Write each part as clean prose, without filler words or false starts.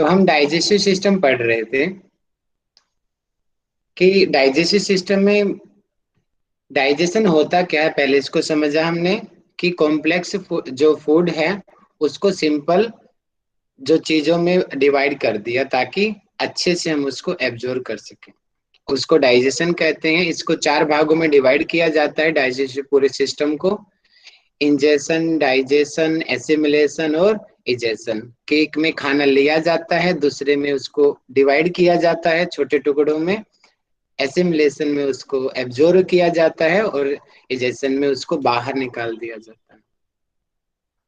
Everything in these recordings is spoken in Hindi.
तो हम डाइजेस्टिव सिस्टम पढ़ रहे थे कि डाइजेस्टिव सिस्टम में डाइजेशन होता क्या है। पहले इसको समझा हमने कि कॉम्प्लेक्स जो फूड है उसको सिंपल जो चीजों में डिवाइड कर दिया ताकि अच्छे से हम उसको एब्जॉर्ब कर सकें, उसको डाइजेशन कहते हैं। इसको चार भागों में डिवाइड किया जाता है डाइजेस्टिव पूरे सिस्टम को। इंजेशन, डाइजेशन, एसिमिलेशन और इजेशन। के एक में खाना लिया जाता है, दूसरे में उसको डिवाइड किया जाता है छोटे टुकड़ों में, एसिमिलेशन में उसको एब्जॉर्ब किया जाता है और इजेशन में उसको बाहर निकाल दिया जाता है।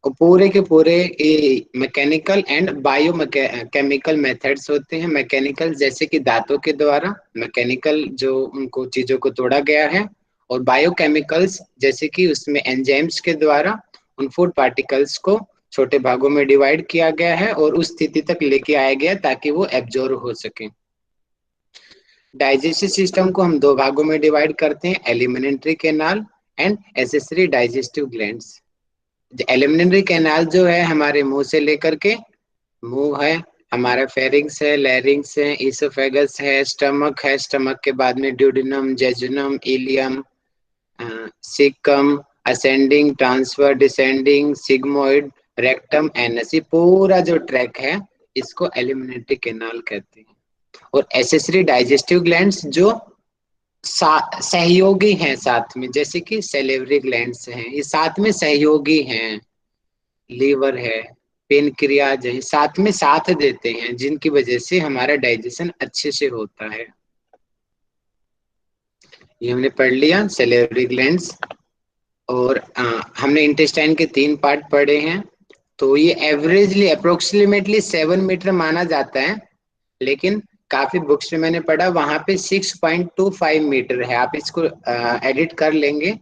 और पूरे के पूरे mechanical and bio chemical methods होते हैं। मैकेनिकल जैसे कि दांतों के द्वारा, मैकेनिकल जो उनको चीजों को तोड़ा गया है, और बायोकेमिकल्स जैसे कि उसमें एंजाइम्स के द्वारा उन फूड पार्टिकल्स को छोटे भागों में डिवाइड किया गया है और उस स्थिति तक लेके आया गया ताकि वो एब्जॉर्ब हो सके। डाइजेस्टिव सिस्टम को हम दो भागों में डिवाइड करते हैं, elementary canal and accessory digestive glands. Alimentary canal जो है हमारे मुंह से लेकर के, मुंह है हमारा, फेरिंग्स है, लैरिंग्स है, इसोफेगस है, स्टमक है, स्टमक के बाद में duodenum, jejunum, ileum, caecum, ascending, transfer, descending, sigmoid, rectum, anus, ये पूरा जो ट्रैक है इसको एलिमिनेटरी कैनाल कहते हैं। और एसेसरी डाइजेस्टिव ग्लैंड्स जो सहयोगी हैं साथ में, जैसे कि सेलेवरी ग्लैंड्स हैं, ये साथ में सहयोगी हैं। लीवर है, पेनक्रियाज है, साथ में साथ देते हैं जिनकी वजह से हमारा डाइजेशन अच्छे से होता है। ये हमने पढ़ लिया सेलेवरी ग्लैंड्स। और हमने इंटेस्टाइन के तीन पार्ट पढ़े हैं। तो ये एवरेजली अप्रोक्सीमेटली 7 मीटर माना जाता है, लेकिन काफी बुक्स में मैंने पढ़ा वहां पे 6.25 मीटर है। आप इसको एडिट कर लेंगे।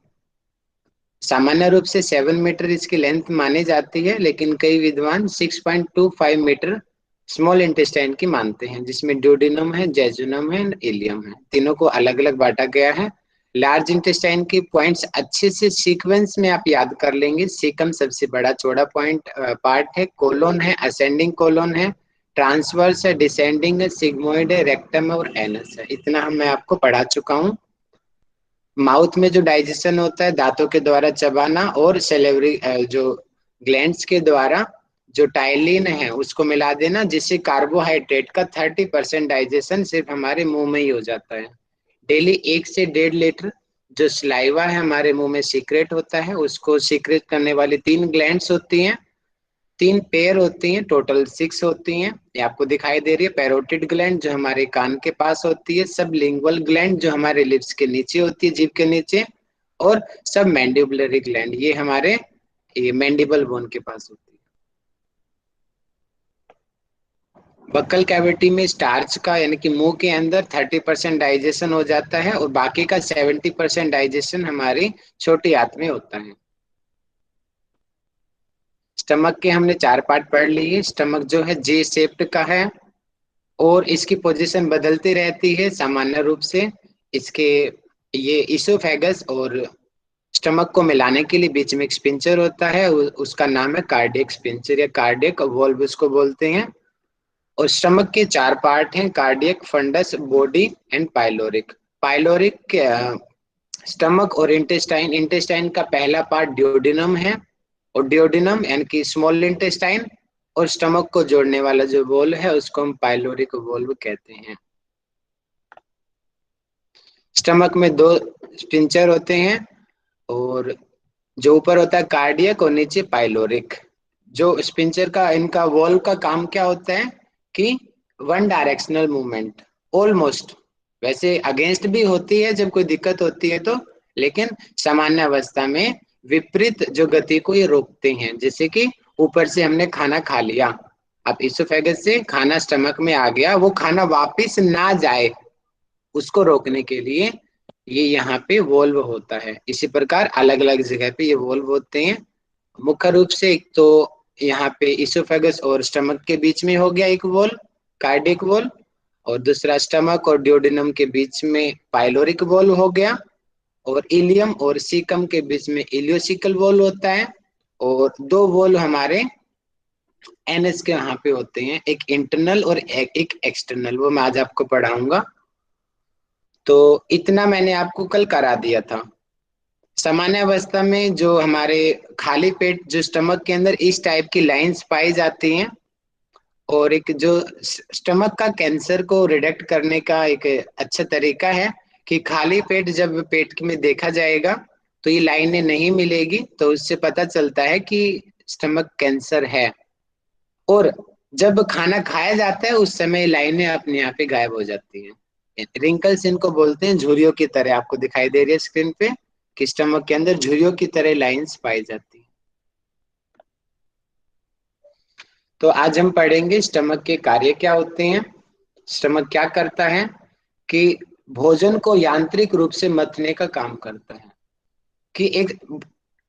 सामान्य रूप से 7 मीटर इसकी लेंथ मानी जाती है, लेकिन कई विद्वान 6.25 मीटर स्मॉल इंटेस्टाइन की मानते हैं, जिसमें ड्यूडेनम है, जेजुनम है, इलियम है। तीनों को अलग अलग बांटा गया है। लार्ज इंटेस्टाइन की पॉइंट्स अच्छे से सीक्वेंस में आप याद कर लेंगे। सीकम सबसे बड़ा चौड़ा पार्ट है, कोलोन है, असेंडिंग कोलोन है, ट्रांसवर्स है, डिसेंडिंग है, सिग्मोइड है, रेक्टम है और एनस है। इतना मैं आपको पढ़ा चुका हूँ। माउथ में जो डाइजेशन होता है दांतों के द्वारा चबाना, और सेलेवरी जो ग्लैंड्स के द्वारा जो टाइलिन है उसको मिला देना, जिससे कार्बोहाइड्रेट का 30% डाइजेशन सिर्फ हमारे मुंह में ही हो जाता है। डेली 1 से 1.5 लीटर जो सलाइवा है हमारे मुंह में सीक्रेट होता है, उसको सीक्रेट करने वाली 3 ग्लैंड्स होती हैं। 3 पेयर होती हैं, टोटल 6 होती हैं। ये आपको दिखाई दे रही है। पैरोटिड ग्लैंड जो हमारे कान के पास होती है, सब लिंगुअल ग्लैंड जो हमारे लिप्स के नीचे होती है, जीभ के नीचे, और सब मैंडिबुलरी ग्लैंड ये हमारे ये मैंडिबल बोन के पास होती है। बक्कल कैविटी में स्टार्च का यानी कि मुंह के अंदर 30% डाइजेशन हो जाता है और बाकी का 70% डाइजेशन हमारी छोटी आंत में होता है। स्टमक के हमने 4 पार्ट पढ़ लिए। स्टमक जो है जे शेप्ड का है और इसकी पोजीशन बदलती रहती है सामान्य रूप से। इसके ये इसोफेगस और स्टमक को मिलाने के लिए बीच में एक स्पिंचर होता है, उसका नाम है कार्डियक स्पिंचर या कार्डियक वॉल्व उसको बोलते हैं। और स्टमक के 4 पार्ट हैं, cardiac, fundus, body and pyloric. Pyloric stomach और इंटेस्टाइन। इंटेस्टाइन का पहला पार्ट ड्योडिनम है, और ड्योडिनम यानी कि स्मॉल इंटेस्टाइन और स्टमक को जोड़ने वाला जो वॉल्व है उसको हम पाइलोरिक वॉल्व कहते हैं। स्टमक में 2 स्पिंचर होते हैं, और जो ऊपर होता है कार्डियक और नीचे पाइलोरिक। जो स्पिंचर का इनका वॉल्व का काम क्या होता है कि वन डायरेक्शनल मूवमेंट, ऑलमोस्ट, वैसे अगेंस्ट भी होती है जब कोई दिक्कत होती है तो, लेकिन सामान्य अवस्था में विपरीत जो गति को ये रोकते हैं। जैसे कि ऊपर से हमने खाना खा लिया, अब इसोफेगस से खाना स्टमक में आ गया, वो खाना वापिस ना जाए उसको रोकने के लिए ये यहाँ पे वोल्व होता है। इसी प्रकार अलग अलग जगह पे ये वोल्व होते हैं। मुख्य रूप से एक तो यहाँ पे इसोफेगस और स्टमक के बीच में हो गया एक वोल्व, कार्डियक वोल्व, और दूसरा स्टमक और ड्यूडेनम के बीच में पाइलोरिक वोल्व हो गया, और इलियम और सीकम के बीच में इलियोसिकल वोल्व होता है। और 2 वोल्व हमारे एनएस के यहाँ पे होते हैं, एक इंटरनल और एक एक्सटर्नल, वो मैं आज आपको पढ़ाऊंगा। तो इतना मैंने आपको कल करा दिया था। सामान्य अवस्था में जो हमारे खाली पेट, जो स्टमक के अंदर इस टाइप की लाइंस पाई जाती हैं, और एक जो स्टमक का कैंसर को रिडक्ट करने का एक अच्छा तरीका है कि खाली पेट जब पेट में देखा जाएगा तो ये लाइनें नहीं मिलेगी, तो उससे पता चलता है कि स्टमक कैंसर है। और जब खाना खाया जाता है उस समय लाइनें अपने आप ही गायब हो जाती हैं। रिंकल्स इनको बोलते हैं, झुर्रियों की तरह आपको दिखाई दे रही है स्क्रीन पे कि स्टमक के अंदर झुर्रियों की तरह लाइंस पाई जाती हैं। तो आज हम पढ़ेंगे स्टमक के कार्य क्या होते हैं। स्टमक क्या करता है कि भोजन को यांत्रिक रूप से मथने का काम करता है। कि एक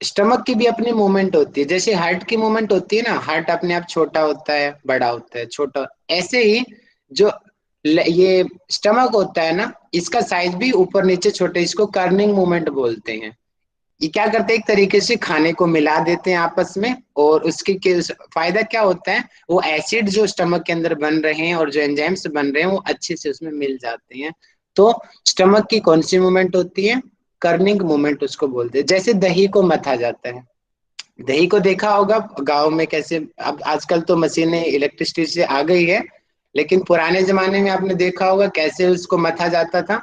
स्टमक की भी अपनी मूवमेंट होती है, जैसे हार्ट की मूवमेंट होती है ना, हार्ट अपने आप छोटा होता है, बड़ा होता है, छोटा, ऐसे ही जो ये स्टमक होता है ना, इसका साइज भी ऊपर नीचे छोटे, इसको कर्निंग मूवमेंट बोलते हैं। ये क्या करते हैं, एक तरीके से खाने को मिला देते हैं आपस में, और उसके फायदा क्या होता है, वो एसिड जो स्टमक के अंदर बन रहे हैं और जो एंजाइम्स बन रहे हैं वो अच्छे से उसमें मिल जाते हैं। तो स्टमक की कौन सी मूवमेंट होती है, कर्निंग मूवमेंट उसको बोलते हैं। जैसे दही को मथा जाता है, दही को देखा होगा गांव में कैसे, अब आजकल तो मशीनें इलेक्ट्रिसिटी से आ गई है, लेकिन पुराने जमाने में आपने देखा होगा कैसे उसको मथा जाता था।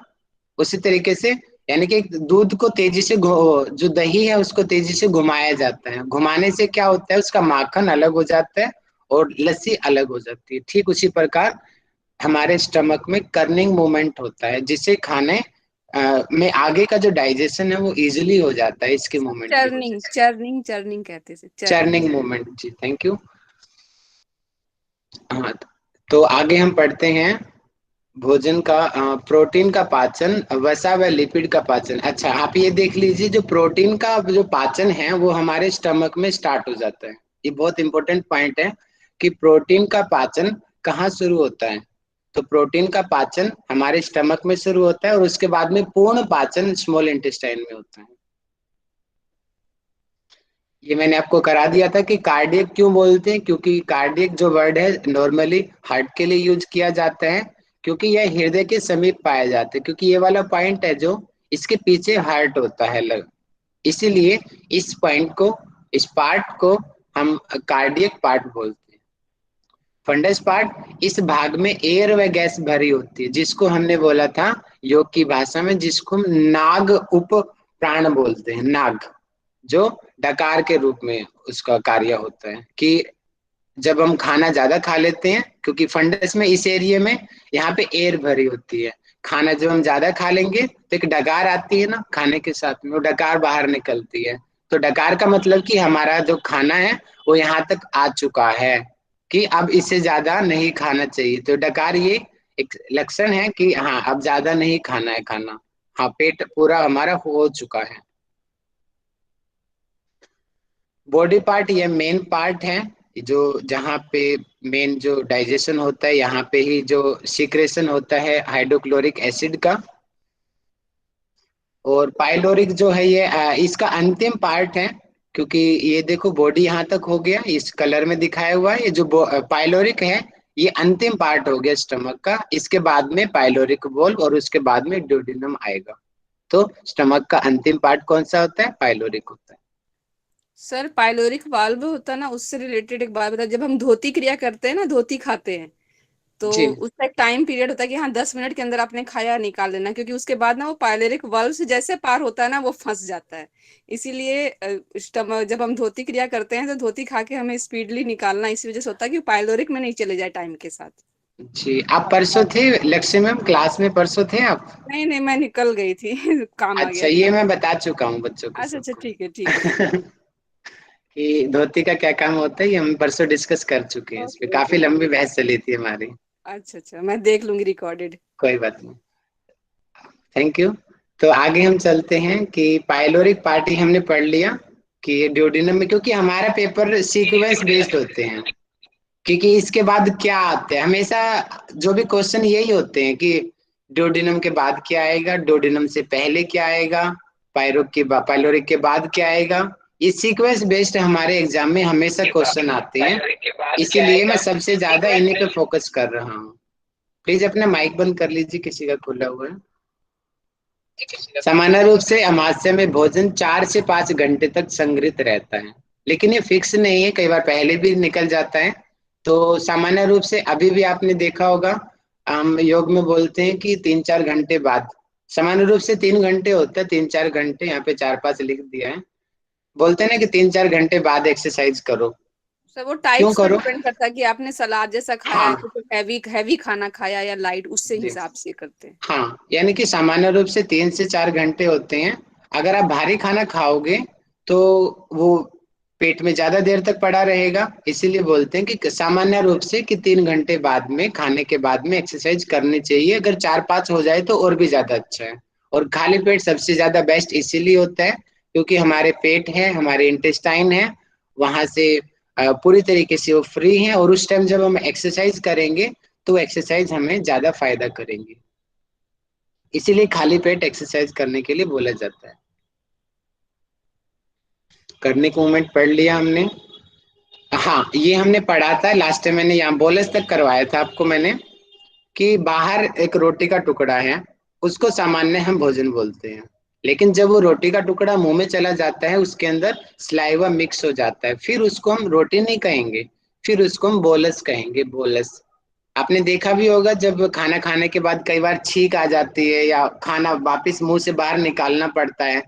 उसी तरीके से, यानी कि दूध को तेजी से जो दही है उसको तेजी से घुमाया जाता है, घुमाने से क्या होता है, उसका माखन अलग हो जाता है और लस्सी अलग हो जाती है। ठीक उसी प्रकार हमारे स्टमक में कर्निंग मूवमेंट होता है, जिससे खाने में आगे का जो डाइजेशन है वो इजिली हो जाता है इसके मूवमेंट की वजह चर्निंग से। चर्निंग चर्निंग कहते हैं चर्निंग। चर्निंग मूवमेंट, जी थैंक यू। हाँ, तो आगे हम पढ़ते हैं भोजन का प्रोटीन का पाचन, वसा व लिपिड का पाचन। अच्छा, आप ये देख लीजिए, जो प्रोटीन का जो पाचन है वो हमारे स्टमक में स्टार्ट हो जाता है। ये बहुत इंपॉर्टेंट पॉइंट है कि प्रोटीन का पाचन कहाँ शुरू होता है। तो प्रोटीन का पाचन हमारे स्टमक में शुरू होता है और उसके बाद में पूर्ण पाचन स्मॉल इंटेस्टाइन में होता है। ये मैंने आपको करा दिया था कि कार्डियक क्यों बोलते हैं, क्योंकि कार्डियक जो वर्ड है नॉर्मली हार्ट के लिए यूज किया जाता है, क्योंकि यह हृदय के समीप पाया जाता है, क्योंकि ये वाला पॉइंट है जो इसके पीछे हार्ट होता है लग, इसीलिए इस पॉइंट को, इस पार्ट को हम कार्डियक पार्ट बोलते हैं। फंडस पार्ट, इस भाग में एयर व गैस भरी होती है, जिसको हमने बोला था योग की भाषा में, जिसको हम नाग उप प्राण बोलते हैं। नाग जो डकार के रूप में उसका कार्य होता है कि जब हम खाना ज्यादा खा लेते हैं, क्योंकि फंडस में इस एरिया में यहाँ पे एयर भरी होती है, खाना जब हम ज्यादा खा लेंगे तो एक डकार आती है ना खाने के साथ में, वो डकार बाहर निकलती है। तो डकार का मतलब कि हमारा जो खाना है वो यहाँ तक आ चुका है, कि अब इससे ज्यादा नहीं खाना चाहिए। तो डकार ये एक लक्षण है कि हाँ अब ज्यादा नहीं खाना है खाना, हाँ पेट पूरा हमारा हो चुका है। बॉडी पार्ट ये मेन पार्ट है, जो जहाँ पे मेन जो डाइजेशन होता है, यहाँ पे ही जो सिक्रेशन होता है हाइड्रोक्लोरिक एसिड का। और पाइलोरिक जो है ये इसका अंतिम पार्ट है, क्योंकि ये देखो बॉडी यहाँ तक हो गया, इस कलर में दिखाया हुआ है, ये जो पाइलोरिक है ये अंतिम पार्ट हो गया स्टमक का। इसके बाद में पाइलोरिक वॉल्व और उसके बाद में ड्यूडेनम आएगा। तो स्टमक का अंतिम पार्ट कौन सा होता है, पाइलोरिक होता है। सर पाइलोरिक वाल्व होता है ना, उससे रिलेटेड एक बात बता, जब हम धोती क्रिया करते हैं ना, धोती खाते हैं, तो जी उसका एक टाइम पीरियड होता है कि हाँ 10 मिनट के अंदर आपने खाया निकाल लेना, क्योंकि उसके बाद ना वो पायलोरिक वाल्व से जैसे पार होता है ना वो फंस जाता है। इसीलिए जब हम धोती क्रिया करते हैं तो धोती खा के हमें स्पीडली निकालना इसी वजह से होता है कि पायलोरिक में नहीं चले जाए टाइम के साथ। जी, आप परसों थे लक्ष्य मैम, क्लास में परसों थे आप। नहीं नहीं, मैं निकल गई थी काम आ अच्छा, गया ये था। मैं बता चुका हूँ बच्चों को अच्छा अच्छा, सबको ठीक है ठीक है ठीक है। कि धोती का क्या काम होता है, ये हम परसों डिस्कस कर चुके हैं, इस पे ओके काफी ओके। लंबी बहस चली थी हमारी। अच्छा अच्छा, मैं देख लूंगी रिकॉर्डेड। कोई बात नहीं, थैंक यू। तो आगे हम चलते हैं कि पाइलोरिक पार्टी हमने पढ़ लिया कि ड्यूडेनम में, क्योंकि हमारा पेपर सीक्वेंस बेस्ड होते हैं, क्योंकि इसके बाद क्या आते हैं हमेशा, जो भी क्वेश्चन यही होते हैं कि ड्यूडेनम के बाद क्या आएगा, ड्यूडेनम से पहले क्या आएगा, पायरोक के पाइलोरिक के बाद क्या आएगा, ये सीक्वेंस बेस्ड हमारे एग्जाम में हमेशा क्वेश्चन आते हैं, इसीलिए मैं सबसे ज्यादा इन्हीं पे फोकस कर रहा हूँ। प्लीज अपना माइक बंद कर लीजिए, किसी का खुला हुआ है। सामान्य रूप से अमाशय में भोजन 4 से 5 घंटे तक संग्रहित रहता है, लेकिन ये फिक्स नहीं है, कई बार पहले भी निकल जाता है। तो सामान्य रूप से अभी भी आपने देखा होगा, हम योग में बोलते हैं कि 3-4 घंटे बाद। सामान्य रूप से 3 घंटे होता है, 3-4 घंटे, यहाँ पे 4-5 लिख दिया है। बोलते हैं ना कि 3-4 घंटे बाद एक्सरसाइज करो। सर वो क्यों टाइप्स पर करो? डिपेंड करता है कि आपने सलाद जैसा खाया है हाँ तो हैवी हैवी खाना खाया या लाइट, उससे जी, हिसाब से करते हैं। हाँ, यानी कि सामान्य रूप से 3 से 4 घंटे होते हैं। अगर आप भारी खाना खाओगे तो वो पेट में ज्यादा देर तक पड़ा रहेगा, इसीलिए बोलते हैं कि सामान्य रूप से कि 3 घंटे बाद में, खाने के बाद में एक्सरसाइज करनी चाहिए। अगर 4-5 हो जाए तो और भी ज्यादा अच्छा है। और खाली पेट सबसे ज्यादा बेस्ट इसीलिए होता है क्योंकि हमारे पेट है, हमारे इंटेस्टाइन है, वहां से पूरी तरीके से वो फ्री है, और उस टाइम जब हम एक्सरसाइज करेंगे तो एक्सरसाइज हमें ज्यादा फायदा करेंगे। इसीलिए खाली पेट एक्सरसाइज करने के लिए बोला जाता है। करने को मूवमेंट पढ़ लिया हमने। हाँ, ये हमने पढ़ा था लास्ट टाइम, मैंने यहाँ बोलस तक करवाया था आपको मैंने, कि बाहर एक रोटी का टुकड़ा है, उसको सामान्य हम भोजन बोलते हैं। लेकिन जब वो रोटी का टुकड़ा मुंह में चला जाता है, उसके अंदर स्लाइवा मिक्स हो जाता है, फिर उसको हम रोटी नहीं कहेंगे, फिर उसको हम बोलस कहेंगे, बोलस। आपने देखा भी होगा जब खाना खाने के बाद कई बार छींक आ जाती है या खाना वापस मुंह से बाहर निकालना पड़ता है,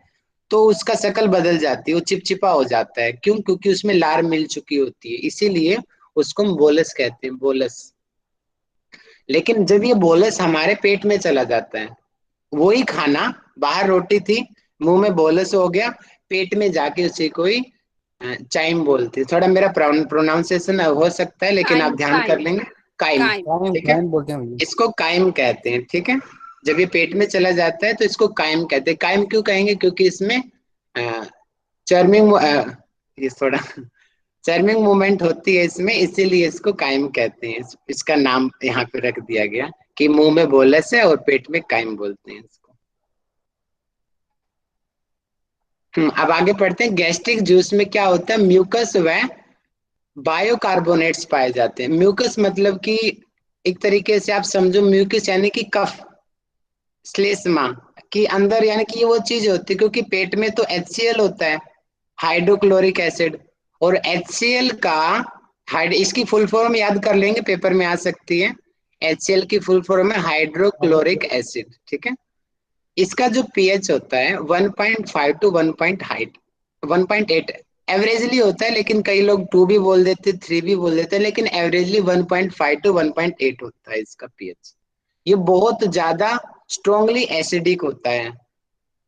तो उसका शक्ल बदल जाती है, वो चिपचिपा हो जाता है। क्यों? क्योंकि उसमें लार मिल चुकी होती है, इसीलिए उसको हम बोलस कहते हैं, बोलस। लेकिन जब ये बोलस हमारे पेट में चला जाता है, वही खाना, बाहर रोटी थी, मुंह में बोलस हो गया, पेट में जाके उसे कोई चाइम बोलते हैं। थोड़ा मेरा प्रोनाउंसिएशन हो सकता है, लेकिन आप काइम ध्यान कर काइम लेंगे। काइम। काइम। कायम ठीक है, कायम बोलते हैं भैया। इसको काइम कहते हैं। ठीक है, जब ये पेट में चला जाता है तो इसको काइम कहते हैं। काइम क्यों कहेंगे? क्योंकि इसमें चर्मिंग, ये थोड़ा चर्मिंग मूवमेंट होती है इसमें, इसीलिए इसको काइम कहते हैं। इसका नाम यहाँ पे रख दिया गया कि मुंह में बोलस है और पेट में काइम बोलते हैं इसको। अब आगे पढ़ते हैं। गैस्ट्रिक जूस में क्या होता है? म्यूकस व बायोकार्बोनेट्स पाए जाते हैं। म्यूकस मतलब कि एक तरीके से आप समझो, म्यूकस यानी कि कफ, श्लेष्मा कि अंदर, यानी कि ये वो चीज होती है, क्योंकि पेट में तो HCl होता है, हाइड्रोक्लोरिक एसिड। और HCl का हाइड, इसकी फुल फॉर्म याद कर लेंगे, पेपर में आ सकती है। HCl की फुल फॉर्म है हाइड्रोक्लोरिक एसिड। ठीक है, इसका जो पीएच होता है 1.5 टू 1.8 एवरेजली होता है, लेकिन कई लोग 2 भी बोल देते, 3 भी बोल देते हैं, लेकिन एवरेजली 1.5 टू 1.8 होता है इसका पीएच। ये बहुत ज्यादा स्ट्रांगली एसिडिक होता है,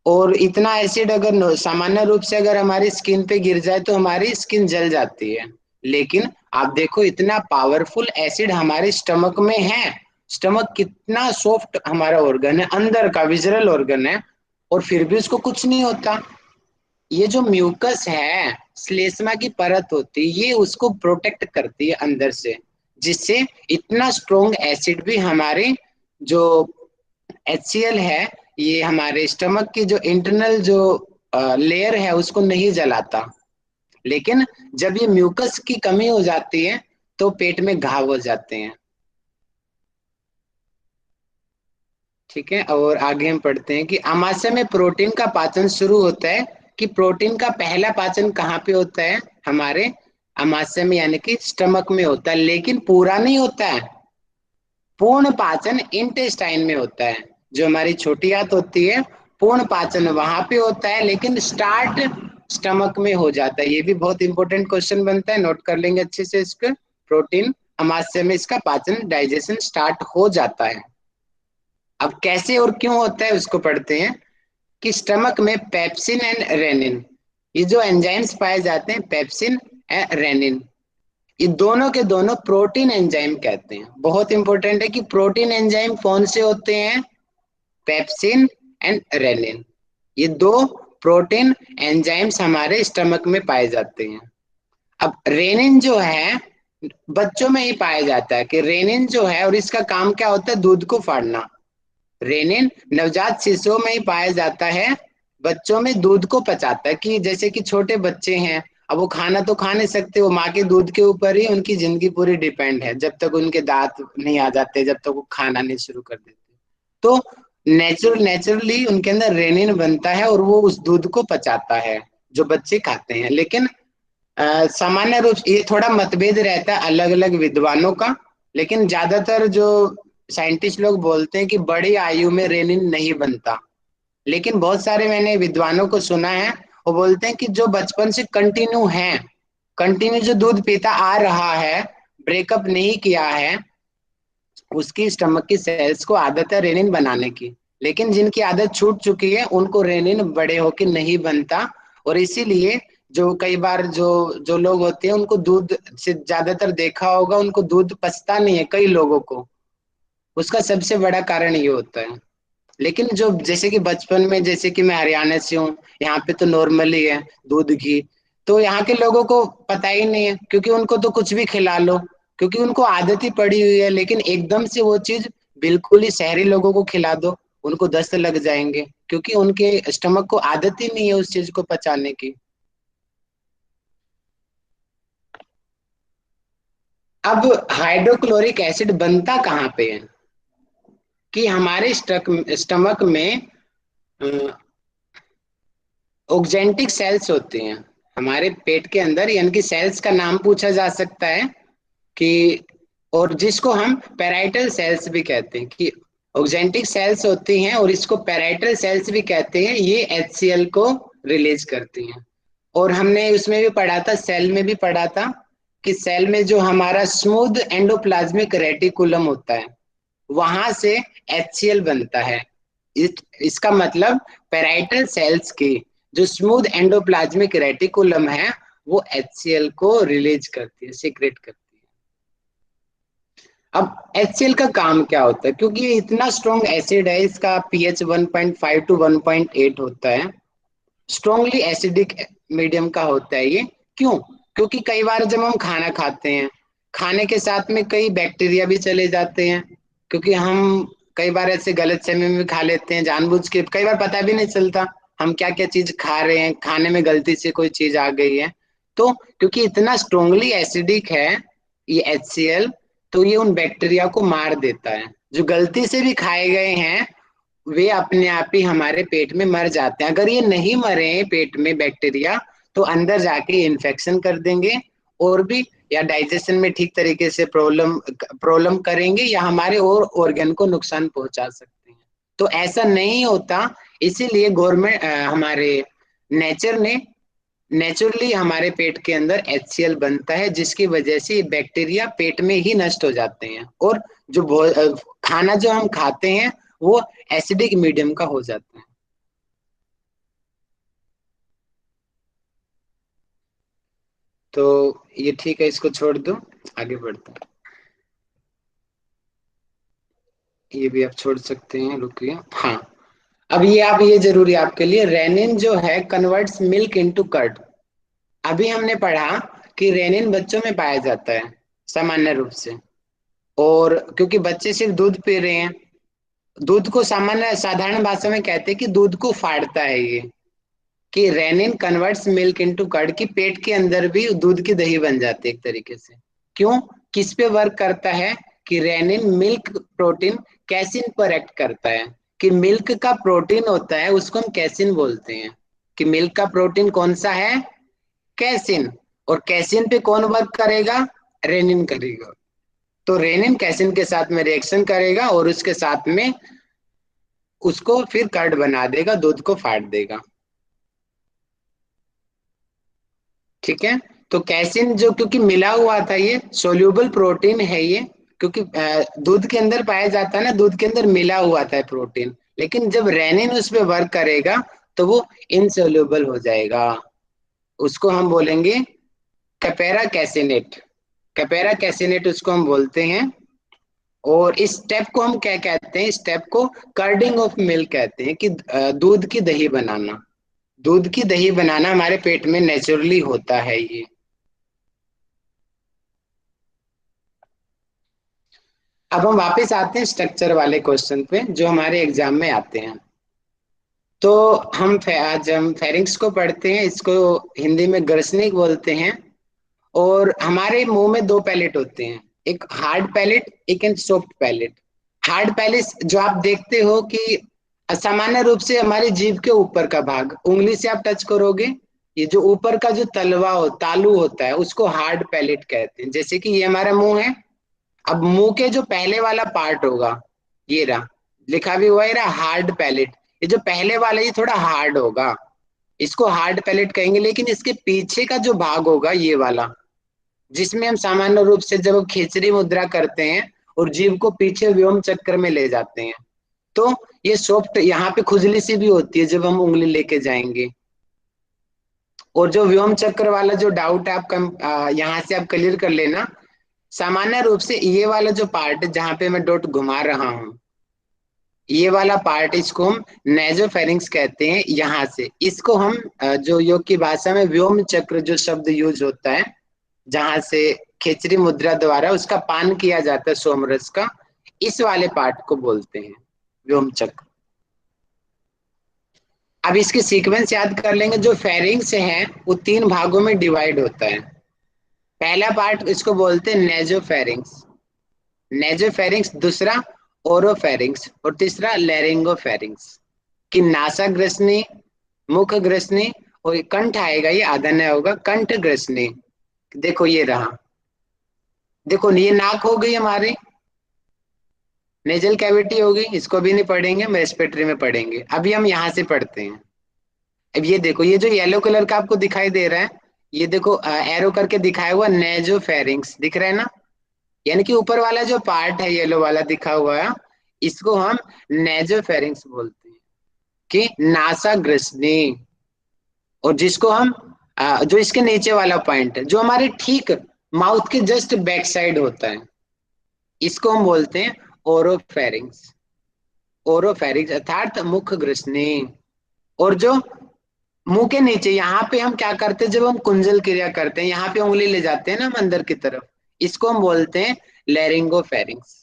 और इतना एसिड अगर सामान्य रूप से अगर हमारी स्किन पे गिर जाए तो हमारी स्किन जल जाती है। लेकिन आप देखो, इतना पावरफुल एसिड हमारे स्टमक में है। स्टमक कितना सॉफ्ट हमारा ऑर्गन है, अंदर का विजरल ऑर्गन है, और फिर भी उसको कुछ नहीं होता। ये जो म्यूकस है, श्लेष्मा की परत होती है, ये उसको प्रोटेक्ट करती है अंदर से, जिससे इतना स्ट्रॉन्ग एसिड भी हमारे जो HCl है, ये हमारे स्टमक की जो इंटरनल जो लेयर है उसको नहीं जलाता। लेकिन जब ये म्यूकस की कमी हो जाती है तो पेट में घाव हो जाते हैं। ठीक है, और आगे हम पढ़ते हैं कि आमाशय में प्रोटीन का पाचन शुरू होता है। कि प्रोटीन का पहला पाचन कहाँ पे होता है? हमारे आमाशय में, यानी कि स्टमक में होता है, लेकिन पूरा नहीं होता है। पूर्ण पाचन इंटेस्टाइन में होता है, जो हमारी छोटी आंत होती है, पूर्ण पाचन वहां पे होता है, लेकिन स्टार्ट स्टमक में हो जाता है। ये भी बहुत इंपॉर्टेंट क्वेश्चन बनता है, नोट कर लेंगे अच्छे से इसको। प्रोटीन अमाशय में इसका पाचन, डाइजेशन स्टार्ट हो जाता है। अब कैसे और क्यों होता है उसको पढ़ते हैं। कि स्टमक में पेप्सिन एंड रेनिन, ये जो एंजाइम्स पाए जाते हैं, पेप्सिन एंड रेनिन, ये दोनों के दोनों प्रोटीन एंजाइम कहते हैं। बहुत इंपॉर्टेंट है कि प्रोटीन एंजाइम कौन से होते हैं? पेप्सिन एंड रेनिन, ये दो प्रोटीन एंजाइम्स हमारे स्टमक में पाए जाते हैं। अब रेनिन जो है बच्चों में ही पाया जाता है, कि रेनिन जो है, और इसका काम क्या होता है? दूध को फाड़ना। रेनिन नवजात शिशुओं में ही पाया जाता है, बच्चों में दूध को पचाता है, कि जैसे कि छोटे बच्चे हैं, अब वो खाना तो खा नहीं सकते, वो माँ के दूध के ऊपर ही उनकी जिंदगी पूरी डिपेंड है, जब तक उनके दांत नहीं आ जाते, जब तक वो खाना नहीं शुरू कर देते। तो नेचुरली उनके अंदर रेनिन बनता है और वो उस दूध को पचाता है जो बच्चे खाते हैं। लेकिन सामान्य रूप से ये थोड़ा मतभेद रहता है अलग अलग विद्वानों का, लेकिन ज्यादातर जो साइंटिस्ट लोग बोलते हैं कि बड़ी आयु में रेनिन नहीं बनता। लेकिन बहुत सारे मैंने विद्वानों को सुना है, वो बोलते हैं कि जो बचपन से कंटिन्यू जो दूध पीता आ रहा है, ब्रेकअप नहीं किया है, उसकी स्टमक की सेल्स को आदत है रेनिन बनाने की। लेकिन जिनकी आदत छूट चुकी है उनको रेनिन बड़े होके नहीं बनता। और इसीलिए जो कई बार जो जो लोग होते हैं उनको दूध से, ज्यादातर देखा होगा, उनको दूध पचता नहीं है कई लोगों को। उसका सबसे बड़ा कारण ये होता है। लेकिन जो जैसे कि बचपन में, जैसे कि मैं हरियाणा से हूँ, यहाँ पे तो नॉर्मली है दूध घी, तो यहाँ के लोगों को पता ही नहीं है, क्योंकि उनको तो कुछ भी खिला लो, क्योंकि उनको आदत ही पड़ी हुई है। लेकिन एकदम से वो चीज बिल्कुल ही शहरी लोगों को खिला दो, उनको दस्त लग जाएंगे, क्योंकि उनके स्टमक को आदत ही नहीं है उस चीज को पचाने की। अब हाइड्रोक्लोरिक एसिड बनता कहाँ पे है? कि हमारे स्टमक में ऑक्जेंटिक सेल्स होते हैं हमारे पेट के अंदर, यानी कि सेल्स का नाम पूछा जा सकता है कि, और जिसको हम पेराइटल सेल्स भी कहते हैं, कि ऑक्जेंटिक सेल्स होती हैं और इसको पेराइटल सेल्स भी कहते हैं। ये HCl को रिलीज करती हैं। और हमने उसमें भी पढ़ा था, सेल में भी पढ़ा था, कि सेल में जो हमारा स्मूथ एंडोप्लाज्मिक रेटिकुलम होता है, वहां से HCl बनता है। इसका मतलब पेराइटल सेल्स की जो स्मूथ एंडोप्लाज्मिक रेटिकुलम है, वो HCl को रिलीज करती है, सीक्रेट करती है। अब HCl का काम क्या होता है? क्योंकि ये इतना स्ट्रॉन्ग एसिड है, इसका pH 1.5 टू 1.8 होता है, स्ट्रॉन्गली एसिडिक मीडियम का होता है ये। क्यों? क्योंकि कई बार जब हम खाना खाते हैं, खाने के साथ में कई बैक्टीरिया भी चले जाते हैं, क्योंकि हम कई बार ऐसे गलत समय में खा लेते हैं जानबूझ के, कई बार पता भी नहीं चलता हम क्या क्या चीज खा रहे हैं, खाने में गलती से कोई चीज आ गई है। तो क्योंकि इतना स्ट्रॉन्गली एसिडिक है ये HCl, तो ये उन बैक्टीरिया को मार देता है। जो गलती से भी खाए गए हैं वे अपने आप ही हमारे पेट में मर जाते हैं। अगर ये नहीं मरे पेट में बैक्टीरिया, तो अंदर जाके इन्फेक्शन कर देंगे, और भी, या डाइजेशन में ठीक तरीके से प्रॉब्लम प्रॉब्लम करेंगे, या हमारे और ऑर्गन को नुकसान पहुंचा सकते हैं। तो ऐसा नहीं होता। इसीलिए गवर्नमेंट, हमारे नेचर ने नेचुरली हमारे पेट के अंदर HCl बनता है, जिसकी वजह से बैक्टीरिया पेट में ही नष्ट हो जाते हैं, और जो खाना जो हम खाते हैं वो एसिडिक मीडियम का हो जाता है। तो ये ठीक है, इसको छोड़ दो, आगे बढ़ते हैं। ये भी आप छोड़ सकते हैं, रुकिए। हाँ, अब ये आप, ये जरूरी है आपके लिए, रेनिन जो है कन्वर्ट्स मिल्क इनटू कर्ड। अभी हमने पढ़ा कि रेनिन बच्चों में पाया जाता है सामान्य रूप से, और क्योंकि बच्चे सिर्फ दूध पी रहे हैं, दूध को सामान्य साधारण भाषा में कहते हैं कि दूध को फाड़ता है ये, कि rennin converts milk into curd, की पेट के अंदर भी दूध की दही बन जाती है एक तरीके से। क्यों? किस पे वर्क करता है? कि रेनिन मिल्क प्रोटीन कैसिन पर एक्ट करता है, कि मिल्क का प्रोटीन होता है उसको हम कैसिन बोलते हैं, कि मिल्क का प्रोटीन कौन सा है? कैसिन। और कैसिन पे कौन वर्क करेगा? रेनिन करेगा। तो रेनिन कैसिन के साथ में रिएक्शन करेगा और उसके साथ में उसको फिर कर्ड बना देगा, दूध को फाड़ देगा। ठीक है। तो कैसिन जो, क्योंकि मिला हुआ था, ये सोल्यूबल प्रोटीन है ये, क्योंकि दूध के अंदर पाया जाता है ना, दूध के अंदर मिला हुआ था प्रोटीन, लेकिन जब रेनिन उस पर वर्क करेगा तो वो इनसोल्यूबल हो जाएगा। उसको हम बोलेंगे कैपेरा कैसिनेट। कैपेरा कैसिनेट उसको हम बोलते हैं। और इस स्टेप को हम क्या कहते हैं? इस स्टेप को कर्डिंग ऑफ मिल्क कहते हैं, कि दूध की दही बनाना। दूध की दही बनाना हमारे पेट में नेचुरली होता है ये। अब हम वापस आते हैं स्ट्रक्चर वाले क्वेश्चन पे जो हमारे एग्जाम में आते हैं। तो आज हम फेरिंग्स को पढ़ते हैं, इसको हिंदी में ग्रसनिक बोलते हैं। और हमारे मुंह में दो पैलेट होते हैं, एक हार्ड पैलेट, एक सॉफ्ट पैलेट। हार्ड पैलेट जो आप देखते हो कि सामान्य रूप से हमारी जीभ के ऊपर का भाग, उंगली से आप टच करोगे, ये जो ऊपर का जो तलवा हो, तालू होता है, उसको हार्ड पैलेट कहते हैं। जैसे कि ये हमारा मुंह है, अब मुंह के जो पहले वाला पार्ट होगा, ये रहा, लिखा भी हुआ है रहा हार्ड पैलेट। ये जो पहले वाला ये थोड़ा हार्ड होगा, इसको हार्ड पैलेट कहेंगे। लेकिन इसके पीछे का जो भाग होगा ये वाला, जिसमें हम सामान्य रूप से जब खिचड़ी मुद्रा करते हैं और जीभ को पीछे व्योम चक्र में ले जाते हैं, तो ये सॉफ्ट, यहाँ पे खुजली सी भी होती है जब हम उंगली लेके जाएंगे। और जो व्योम चक्र वाला जो डाउट है आपका, यहाँ से आप क्लियर कर लेना। सामान्य रूप से ये वाला जो पार्ट जहाँ पे मैं डॉट घुमा रहा हूँ, ये वाला पार्ट, इसको हम नेजोफेरिंक्स कहते हैं। यहाँ से इसको हम जो योग की भाषा में व्योम चक्र जो शब्द यूज होता है, जहां से खेचरी मुद्रा द्वारा उसका पान किया जाता है सोमरस का, इस वाले पार्ट को बोलते हैं व्योम चक्र। अब इसके सीक्वेंस याद कर लेंगे। जो फेरिंग्स है वो तीन भागों में डिवाइड होता है। पहला पार्ट इसको बोलते हैं नेजोफेरिंग्स, नेजोफेरिंग्स। दूसरा ओरोफेरिंग्स, और तीसरा लैरिंगोफेरिंग्स। कि नासा ग्रसनी, मुख ग्रसनी, और ये कंठ आएगा, ये आधा नया होगा, कंठ ग्रसनी। देखो ये रहा, देखो ये नाक हो गई हमारी, नेजल कैविटी होगी, इसको भी नहीं पढ़ेंगे, हम रेस्पिरेटरी में पढ़ेंगे। अभी हम यहाँ से पढ़ते हैं। अब ये देखो, ये जो येलो कलर का आपको दिखाई दे रहा है, ये देखो एरो करके दिखाया हुआ नेजोफेरिंग्स दिख रहा है ना, यानी कि ऊपर वाला जो पार्ट है येलो वाला दिखा हुआ है, इसको हम नेजोफेरिंग्स बोलते हैं, कि नासा ग्रसनी। और जिसको हम जो इसके नीचे वाला पॉइंट है, जो हमारे ठीक माउथ के जस्ट बैक साइड होता है, इसको हम बोलते हैं ओरोफेरिंग्स। ओरोफेरिंग्स अर्थात मुख ग्रसनी। और जो मुंह के नीचे यहाँ पे हम क्या करते हैं, जब हम कुंजल क्रिया करते हैं, यहाँ पे उंगली ले जाते हैं ना हम अंदर की तरफ, इसको हम बोलते हैं लैरिंगोफेरिंग्स।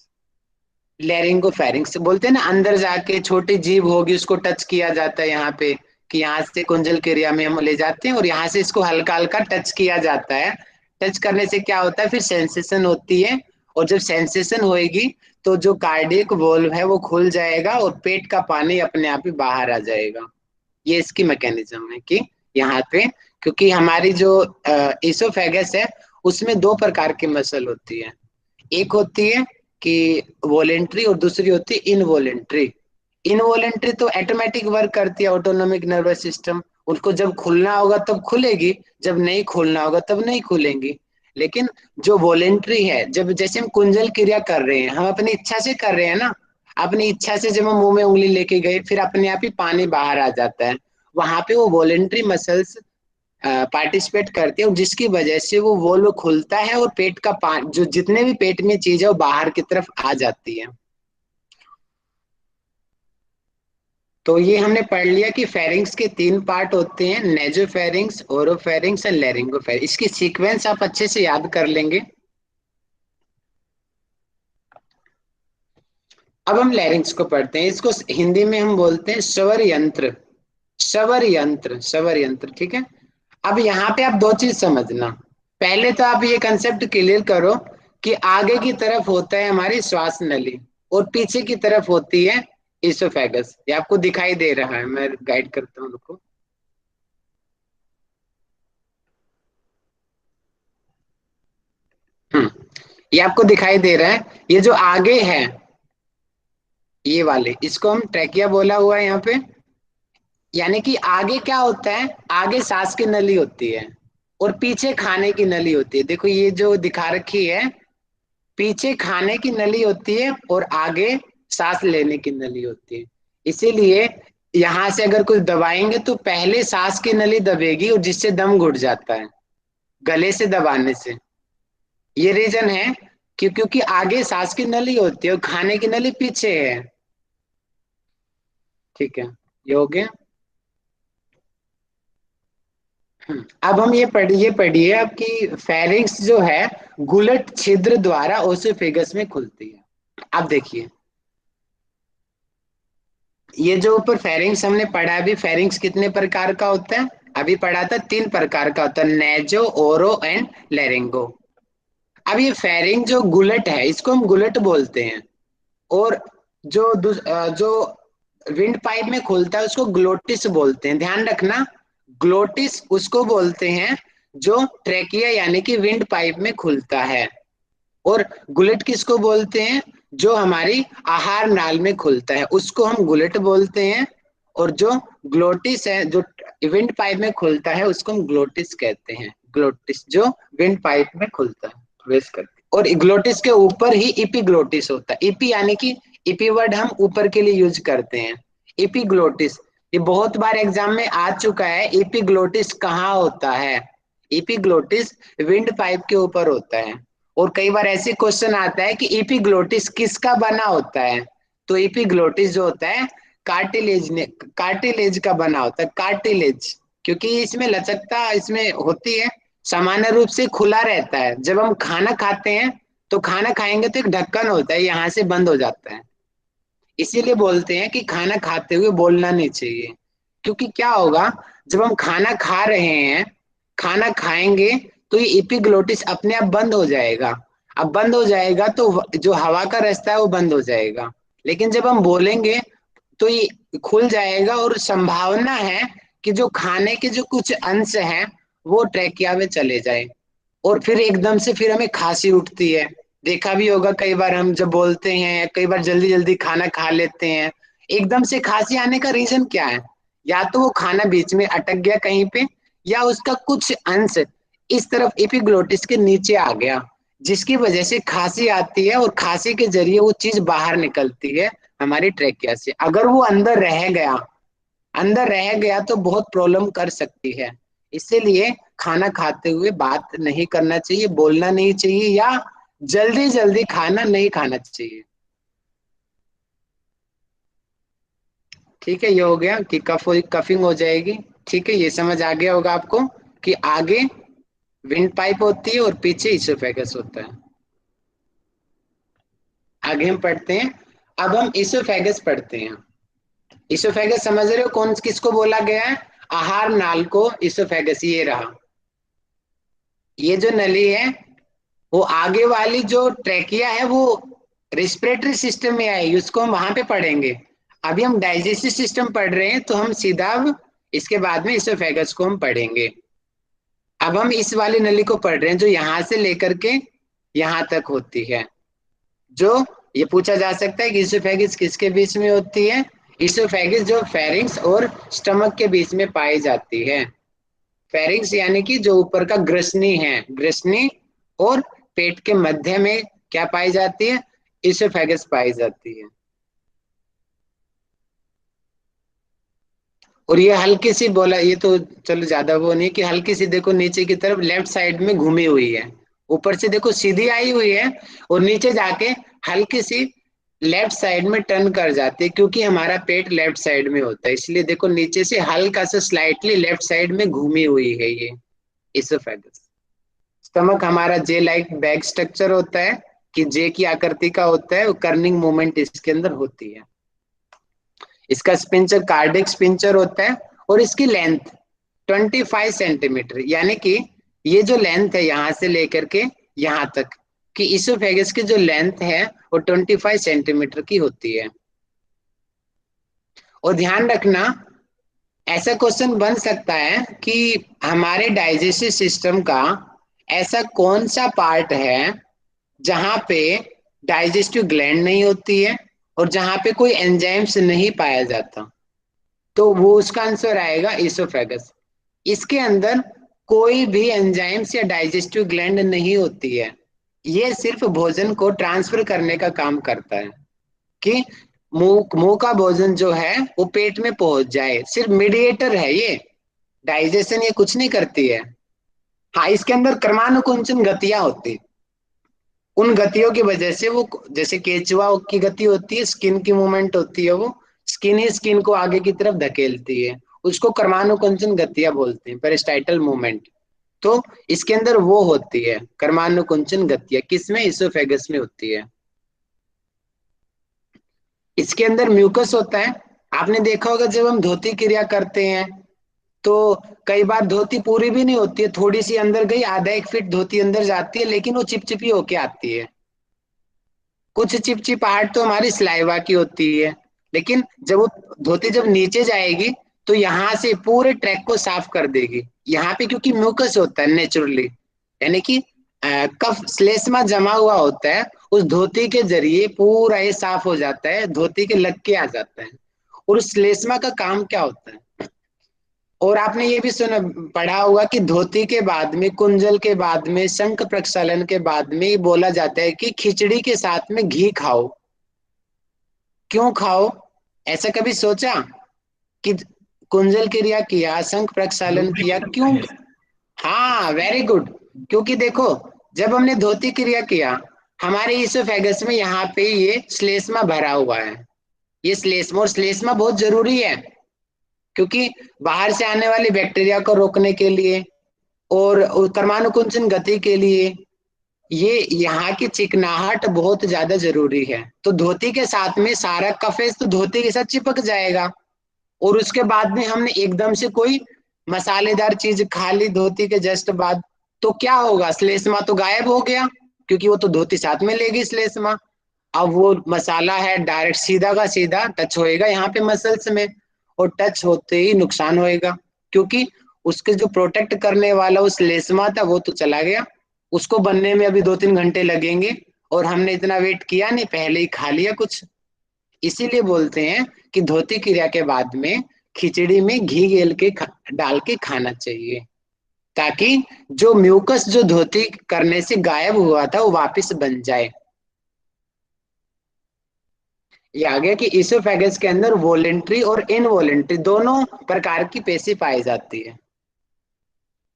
लैरिंगोफेरिंग्स बोलते हैं ना, अंदर जाके छोटी जीभ होगी, उसको टच किया जाता है यहाँ पे, कि यहाँ से कुंजल क्रिया में हम ले जाते हैं और यहाँ से इसको हल्का हल्का टच किया जाता है। टच करने से क्या होता है, फिर सेंसेशन होती है। और जब सेंसेशन होएगी तो जो कार्डियक वॉल्व है वो खुल जाएगा और पेट का पानी अपने आप ही बाहर आ जाएगा। ये इसकी मैकेनिज्म है कि यहाँ पे, क्योंकि हमारी जो इसोफेगस है उसमें दो प्रकार की मसल होती है। एक होती है कि वॉलेंट्री, और दूसरी होती है इनवॉलेंट्री। इनवॉलेंट्री तो ऑटोमेटिक वर्क करती है, ऑटोनोमिक नर्वस सिस्टम, उसको जब खुलना होगा तब खुलेगी, जब नहीं खुलना होगा तब नहीं खुलेंगी। लेकिन जो वॉलेंट्री है, जब जैसे हम कुंजल क्रिया कर रहे हैं, हम अपनी इच्छा से कर रहे हैं ना, अपनी इच्छा से जब हम मुंह में उंगली लेके गए, फिर अपने आप ही पानी बाहर आ जाता है, वहां पे वो वॉलेंट्री मसल्स पार्टिसिपेट करती है, और जिसकी वजह से वो वोल्व खुलता है और पेट का पानी, जो जितने भी पेट में चीज है वो बाहर की तरफ आ जाती है। तो ये हमने पढ़ लिया कि फेरिंग्स के तीन पार्ट होते हैं, नेजोफेरिंग्स, ओरोफेरिंग्स और लैरिंगोफेरिंग्स। इसकी सीक्वेंस आप अच्छे से याद कर लेंगे। अब हम लैरिंग्स को पढ़ते हैं। इसको हिंदी में हम बोलते हैं स्वर यंत्र, स्वर यंत्र, स्वर यंत्र, ठीक है। अब यहाँ पे आप दो चीज समझना। पहले तो आप ये कंसेप्ट क्लियर करो कि आगे की तरफ होता है हमारी श्वास नली, और पीछे की तरफ होती है इसोफेगस। ये आपको दिखाई दे रहा है, मैं गाइड करता हूँ रुको। हम्म, ये आपको दिखाई दे रहा है, ये जो आगे है, ये वाले, इसको हम ट्रैकिया बोला हुआ है यहाँ पे। यानी कि आगे क्या होता है, आगे सांस की नली होती है और पीछे खाने की नली होती है। देखो ये जो दिखा रखी है, पीछे खाने की नली होती है और आगे सांस लेने की नली होती है। इसीलिए यहां से अगर कुछ दबाएंगे तो पहले सांस की नली दबेगी, और जिससे दम घुट जाता है गले से दबाने से। ये रीजन है कि क्योंकि आगे सांस की नली होती है और खाने की नली पीछे है। ठीक है, ये हो गया। अब हम ये पढ़िए आपकी फेरिंग्स जो है गुलट छिद्र द्वारा ओसोफेगस में खुलती है। अब देखिए, ये जो ऊपर फेरिंग्स हमने पढ़ा, अभी फेरिंग्स कितने प्रकार का होता है? अभी पढ़ा था 3 प्रकार का होता है, नेजो, ओरो एंड लेरिंगो। अब ये फेरिंग जो गुलेट है, इसको हम गुलेट बोलते हैं। और जो विंड पाइप में खुलता है उसको ग्लोटिस बोलते हैं, ध्यान रखना। ग्लोटिस उसको बोलते हैं जो ट्रेकिया यानी कि विंड पाइप में खुलता है। और गुलेट किसको बोलते हैं? जो हमारी आहार नाल में खुलता है उसको हम गुलेट बोलते हैं। और जो ग्लोटिस है, जो विंड पाइप में खुलता है, उसको हम ग्लोटिस कहते हैं। ग्लोटिस जो विंड पाइप में खुलता है, प्रवेश करते हैं। और ग्लोटिस के ऊपर ही इपीग्लोटिस होता है। इपी यानी कि इपी वर्ड हम ऊपर के लिए यूज करते हैं। इपीग्लोटिस, ये बहुत बार एग्जाम में आ चुका है। इपीग्लोटिस कहाँ होता है? इपीग्लोटिस विंड पाइप के ऊपर होता है। और कई बार ऐसे क्वेश्चन आता है कि इपीग्लोटिस किसका बना होता है? तो इपीग्लोटिस जो होता है कार्टिलेज का बना होता है, कार्टिलेज। क्योंकि इसमें लचकता इसमें होती है, सामान्य रूप से खुला रहता है। जब हम खाना खाते हैं तो खाना खाएंगे तो एक ढक्कन होता है, यहाँ से बंद हो जाता है। इसीलिए बोलते हैं कि खाना खाते हुए बोलना नहीं चाहिए। क्योंकि क्या होगा, जब हम खाना खा रहे हैं, खाना खाएंगे, तो ये एपिग्लोटिस अपने आप बंद हो जाएगा। अब बंद हो जाएगा तो जो हवा का रास्ता है वो बंद हो जाएगा। लेकिन जब हम बोलेंगे तो ये खुल जाएगा, और संभावना है कि जो खाने के जो कुछ अंश हैं वो ट्रेकिया में चले जाए। और फिर एकदम से फिर हमें खांसी उठती है। देखा भी होगा, कई बार हम जब बोलते हैं, कई बार जल्दी जल्दी खाना खा लेते हैं, एकदम से खांसी आने का रीजन क्या है? या तो वो खाना बीच में अटक गया कहीं पे, या उसका कुछ अंश इस तरफ एपिग्लोटिस के नीचे आ गया, जिसकी वजह से खांसी आती है। और खांसी के जरिए वो चीज बाहर निकलती है हमारी ट्रेकिया से। अगर वो अंदर रह गया तो बहुत प्रॉब्लम कर सकती है। इसीलिए खाना खाते हुए बात नहीं करना चाहिए, बोलना नहीं चाहिए, या जल्दी जल्दी खाना नहीं खाना चाहिए। ठीक है, ये हो गया कि कफिंग हो जाएगी। ठीक है, ये समझ आ गया होगा आपको कि आगे विंड पाइप होती है और पीछे इसोफेगस होता है। आगे हम पढ़ते हैं। अब हम इसोफेगस पढ़ते हैं। इसोफेगस समझ रहे हो कौन किसको बोला गया है? आहार नाल को इसोफेगस, ये रहा। ये जो नली है, वो आगे वाली जो ट्रेकिया है वो रिस्पिरेटरी सिस्टम में आएगी, उसको हम वहां पे पढ़ेंगे। अभी हम डाइजेस्टिव सिस्टम पढ़ रहे हैं, तो हम सीधा अब इसके बाद में इसोफेगस को हम पढ़ेंगे। अब हम इस वाली नली को पढ़ रहे हैं जो यहां से लेकर के यहां तक होती है। जो ये पूछा जा सकता है कि इसोफेगस किसके बीच में होती है? इसोफेगस जो फेरिंग्स और स्टमक के बीच में पाई जाती है। फेरिंग्स यानी कि जो ऊपर का ग्रसनी है, ग्रसनी और पेट के मध्य में क्या पाई जाती है? इसोफेगस पाई जाती है। और ये हल्की सी बोला, ये तो चलो ज्यादा वो नहीं, कि हल्की सी देखो नीचे की तरफ लेफ्ट साइड में घूमी हुई है। ऊपर से देखो सीधी आई हुई है, और नीचे जाके हल्की सी लेफ्ट साइड में टर्न कर जाती है, क्योंकि हमारा पेट लेफ्ट साइड में होता है। इसलिए देखो नीचे से हल्का सा स्लाइटली लेफ्ट साइड में घूमी हुई है ये इसोफेगस। स्टमक हमारा जे लाइक बैग स्ट्रक्चर होता है, कि जे की आकृति का होता है, वो कर्निंग मूवमेंट इसके अंदर होती है। इसका स्पिंचर कार्डिक स्पिंचर होता है। और इसकी लेंथ 25 सेंटीमीटर, यानी कि ये जो लेंथ है यहां से लेकर के यहां तक कि इसोफेगस की जो लेंथ है वो 25 सेंटीमीटर की होती है। और ध्यान रखना, ऐसा क्वेश्चन बन सकता है कि हमारे डाइजेस्टिव सिस्टम का ऐसा कौन सा पार्ट है जहां पे डाइजेस्टिव ग्लैंड नहीं होती है और जहां पे कोई एंजाइम्स नहीं पाया जाता? तो वो उसका आंसर आएगा इसोफेगस। इसके अंदर कोई भी एंजाइम्स या डाइजेस्टिव ग्लैंड नहीं होती है। ये सिर्फ भोजन को ट्रांसफर करने का काम करता है, कि मुंह मुंह का भोजन जो है वो पेट में पहुंच जाए, सिर्फ मीडिएटर है ये। डाइजेशन ये कुछ नहीं करती है। हाँ, इसके अंदर क्रमानुकुंचन गतियां होती, उन गतियों की वजह से वो, जैसे केचुआ की गति होती है, स्किन की मूवमेंट होती है, वो स्किन ही स्किन को आगे की तरफ धकेलती है, उसको कर्मानुकुंचन गतियां बोलते हैं, पेरिस्टाइटल मूवमेंट। तो इसके अंदर वो होती है कर्मानुकुंचन गतियां, किसमें? इसोफेगस में होती है। इसके अंदर म्यूकस होता है। आपने देखा होगा जब हम धोती क्रिया करते हैं तो कई बार धोती पूरी भी नहीं होती है, थोड़ी सी अंदर गई, आधा एक फीट धोती अंदर जाती है, लेकिन वो चिपचिपी होके आती है। कुछ चिपचिपाहट तो हमारी सलाइवा की होती है, लेकिन जब वो धोती जब नीचे जाएगी तो यहाँ से पूरे ट्रैक को साफ कर देगी। यहाँ पे क्योंकि म्यूकस होता है नेचुरली, यानी कि कफ श्लेष्मा जमा हुआ होता है, उस धोती के जरिए पूरा ये साफ हो जाता है, धोती के लग के आ जाता है। और उस श्लेष्मा का काम क्या होता है, और आपने ये भी सुना पढ़ा होगा कि धोती के बाद में, कुंजल के बाद में, शंख प्रक्षालन के बाद में ये बोला जाता है कि खिचड़ी के साथ में घी खाओ। क्यों खाओ, ऐसा कभी सोचा कि कुंजल क्रिया किया, शंख प्रक्षालन किया, क्यों? हाँ, वेरी गुड। क्योंकि देखो, जब हमने धोती क्रिया किया, हमारे इसोफेगस में यहाँ पे ये श्लेष्मा भरा हुआ है। ये श्लेष्मा, और श्लेष्मा बहुत जरूरी है क्योंकि बाहर से आने वाली बैक्टीरिया को रोकने के लिए और कर्मानुकुंचन गति के लिए ये यहाँ की चिकनाहट बहुत ज्यादा जरूरी है। तो धोती के साथ में सारा कफेस तो धोती के साथ चिपक जाएगा, और उसके बाद में हमने एकदम से कोई मसालेदार चीज खा ली धोती के जस्ट बाद, तो क्या होगा, श्लेष्मा तो गायब हो गया, क्योंकि वो तो धोती साथ में लेगी श्लेष्मा। अब वो मसाला है डायरेक्ट सीधा का सीधा टच होएगा यहाँ पे मसल्स में, और टच होते ही नुकसान होएगा, क्योंकि उसके जो प्रोटेक्ट करने वाला उस लेसमा था वो तो चला गया, उसको बनने में अभी 2-3 घंटे लगेंगे, और हमने इतना वेट किया नहीं, पहले ही खा लिया कुछ। इसीलिए बोलते हैं कि धोती क्रिया के बाद में खिचड़ी में घी गेल के डाल के खाना चाहिए, ताकि जो म्यूकस जो धोती करने से गायब हुआ था वो वापस बन जाए। ये आ गया कि इसोफेगस के अंदर वॉलेंट्री और इनवॉलेंट्री दोनों प्रकार की पेशी पाई जाती है।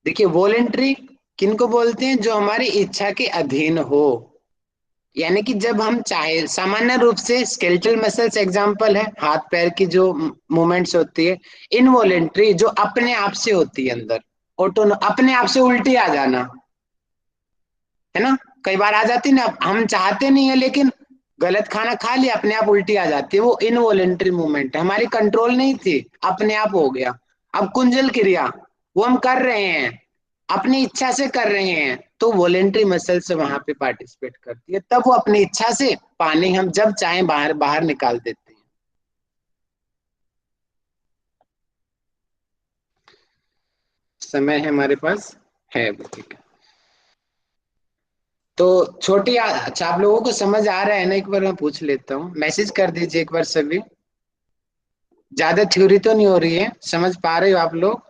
देखिए, वॉलेंट्री किनको बोलते हैं, जो हमारी इच्छा के अधीन हो, यानी कि जब हम चाहे, सामान्य रूप से स्केलेटल मसल्स एग्जांपल है, हाथ पैर की जो मूवमेंट्स होती है। इनवॉलेंट्री जो अपने आप से होती है अंदर, ऑटो, अपने आप से उल्टी आ जाना, है ना, कई बार आ जाती ना, हम चाहते नहीं है लेकिन गलत खाना खा लिया, अपने आप उल्टी आ जाती है, वो इनवॉलेंट्री मूवमेंट है, हमारी कंट्रोल नहीं थी, अपने आप हो गया। अब कुंजल क्रिया, वो हम कर रहे हैं, अपनी इच्छा से कर रहे हैं, तो वॉलेंट्री मसल्स वहां पे पार्टिसिपेट करती है, तब वो अपनी इच्छा से पानी हम जब चाहें बाहर बाहर निकाल देते हैं। समय है हमारे पास, है अभी, ठीक है। तो छोटी अच्छा, आप लोगों को समझ आ रहा है ना, एक बार मैं पूछ लेता हूँ, मैसेज कर दीजिए एक बार सभी। ज्यादा थ्योरी तो नहीं हो रही है, समझ पा रहे हो आप लोग?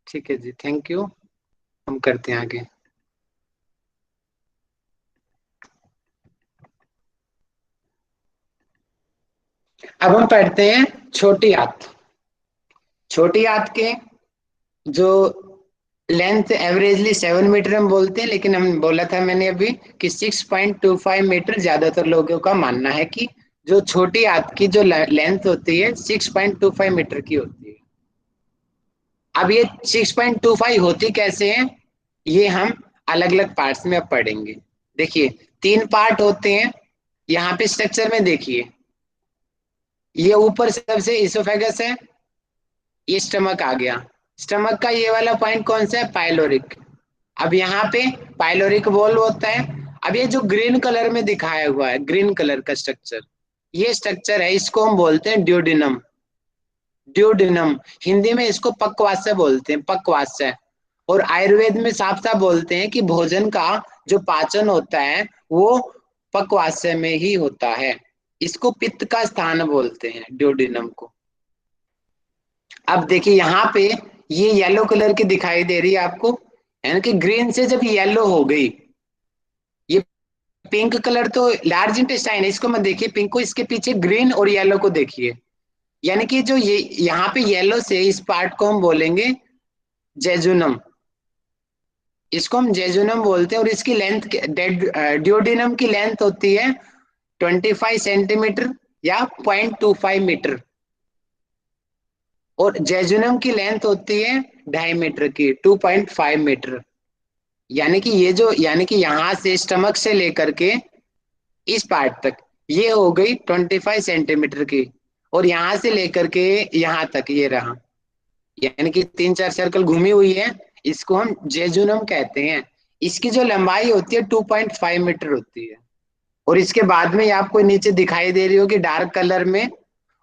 ठीक है जी, थैंक यू। हम करते हैं आगे। अब हम पढ़ते हैं छोटी हाथ। छोटी हाथ के जो लेंथ एवरेजली 7 मीटर हम बोलते हैं, लेकिन हम बोला था मैंने अभी कि 6.25 मीटर ज्यादातर लोगों का मानना है कि जो छोटी हाथ की जो लेंथ होती है 6.25 मीटर की होती है। अब ये 6.25 होती कैसे है, ये हम अलग अलग पार्ट्स में अब पढ़ेंगे। देखिए, 3 पार्ट होते हैं यहाँ पे स्ट्रक्चर में। देखिए, ये ऊपर सबसे इसोफेगस है, ये स्टमक आ गया। स्टमक का ये वाला पॉइंट कौन सा है, पाइलोरिक। अब यहाँ पे पाइलोरिक वॉल्व होता है। अब ये जो ग्रीन कलर में दिखाया हुआ है, ग्रीन कलर का स्ट्रक्चर, ये स्ट्रक्चर है, इसको हम बोलते हैं ड्यूडिनम। ड्यूडिनम, हिंदी में इसको पक्वास्य बोलते हैं, पक्वास्य। और आयुर्वेद में साफ साफ बोलते हैं कि भोजन का जो पाचन होता है वो पक्वास्य में ही होता है। इसको पित्त का स्थान बोलते हैं, ड्यूडिनम को। अब देखिए यहाँ पे ये येलो कलर की दिखाई दे रही है आपको, यानी कि ग्रीन से जब येलो हो गई, ये पिंक कलर तो लार्ज इंटेस्टाइन है, इसको मत देखिए पिंक को, इसके पीछे ग्रीन और येलो को देखिए। यानी कि जो ये यहाँ पे येलो से इस पार्ट को हम बोलेंगे जेजुनम, इसको हम जेजुनम बोलते हैं। और इसकी लेंथ, ड्यूडिनम की लेंथ होती है 25 सेंटीमीटर या 0.25 मीटर, और जेजुनम की लेंथ होती है 2.5 मीटर की, 2.5 मीटर। यानी कि ये जो, यानी कि यहाँ से स्टमक से लेकर के इस पार्ट तक ये हो गई 25 सेंटीमीटर की, और यहाँ से लेकर के यहाँ तक ये रहा, यानी कि 3-4 सर्कल घूमी हुई है, इसको हम जेजुनम कहते हैं। इसकी जो लंबाई होती है 2.5 मीटर होती है। और इसके बाद में ये आपको नीचे दिखाई दे रही होगी डार्क कलर में,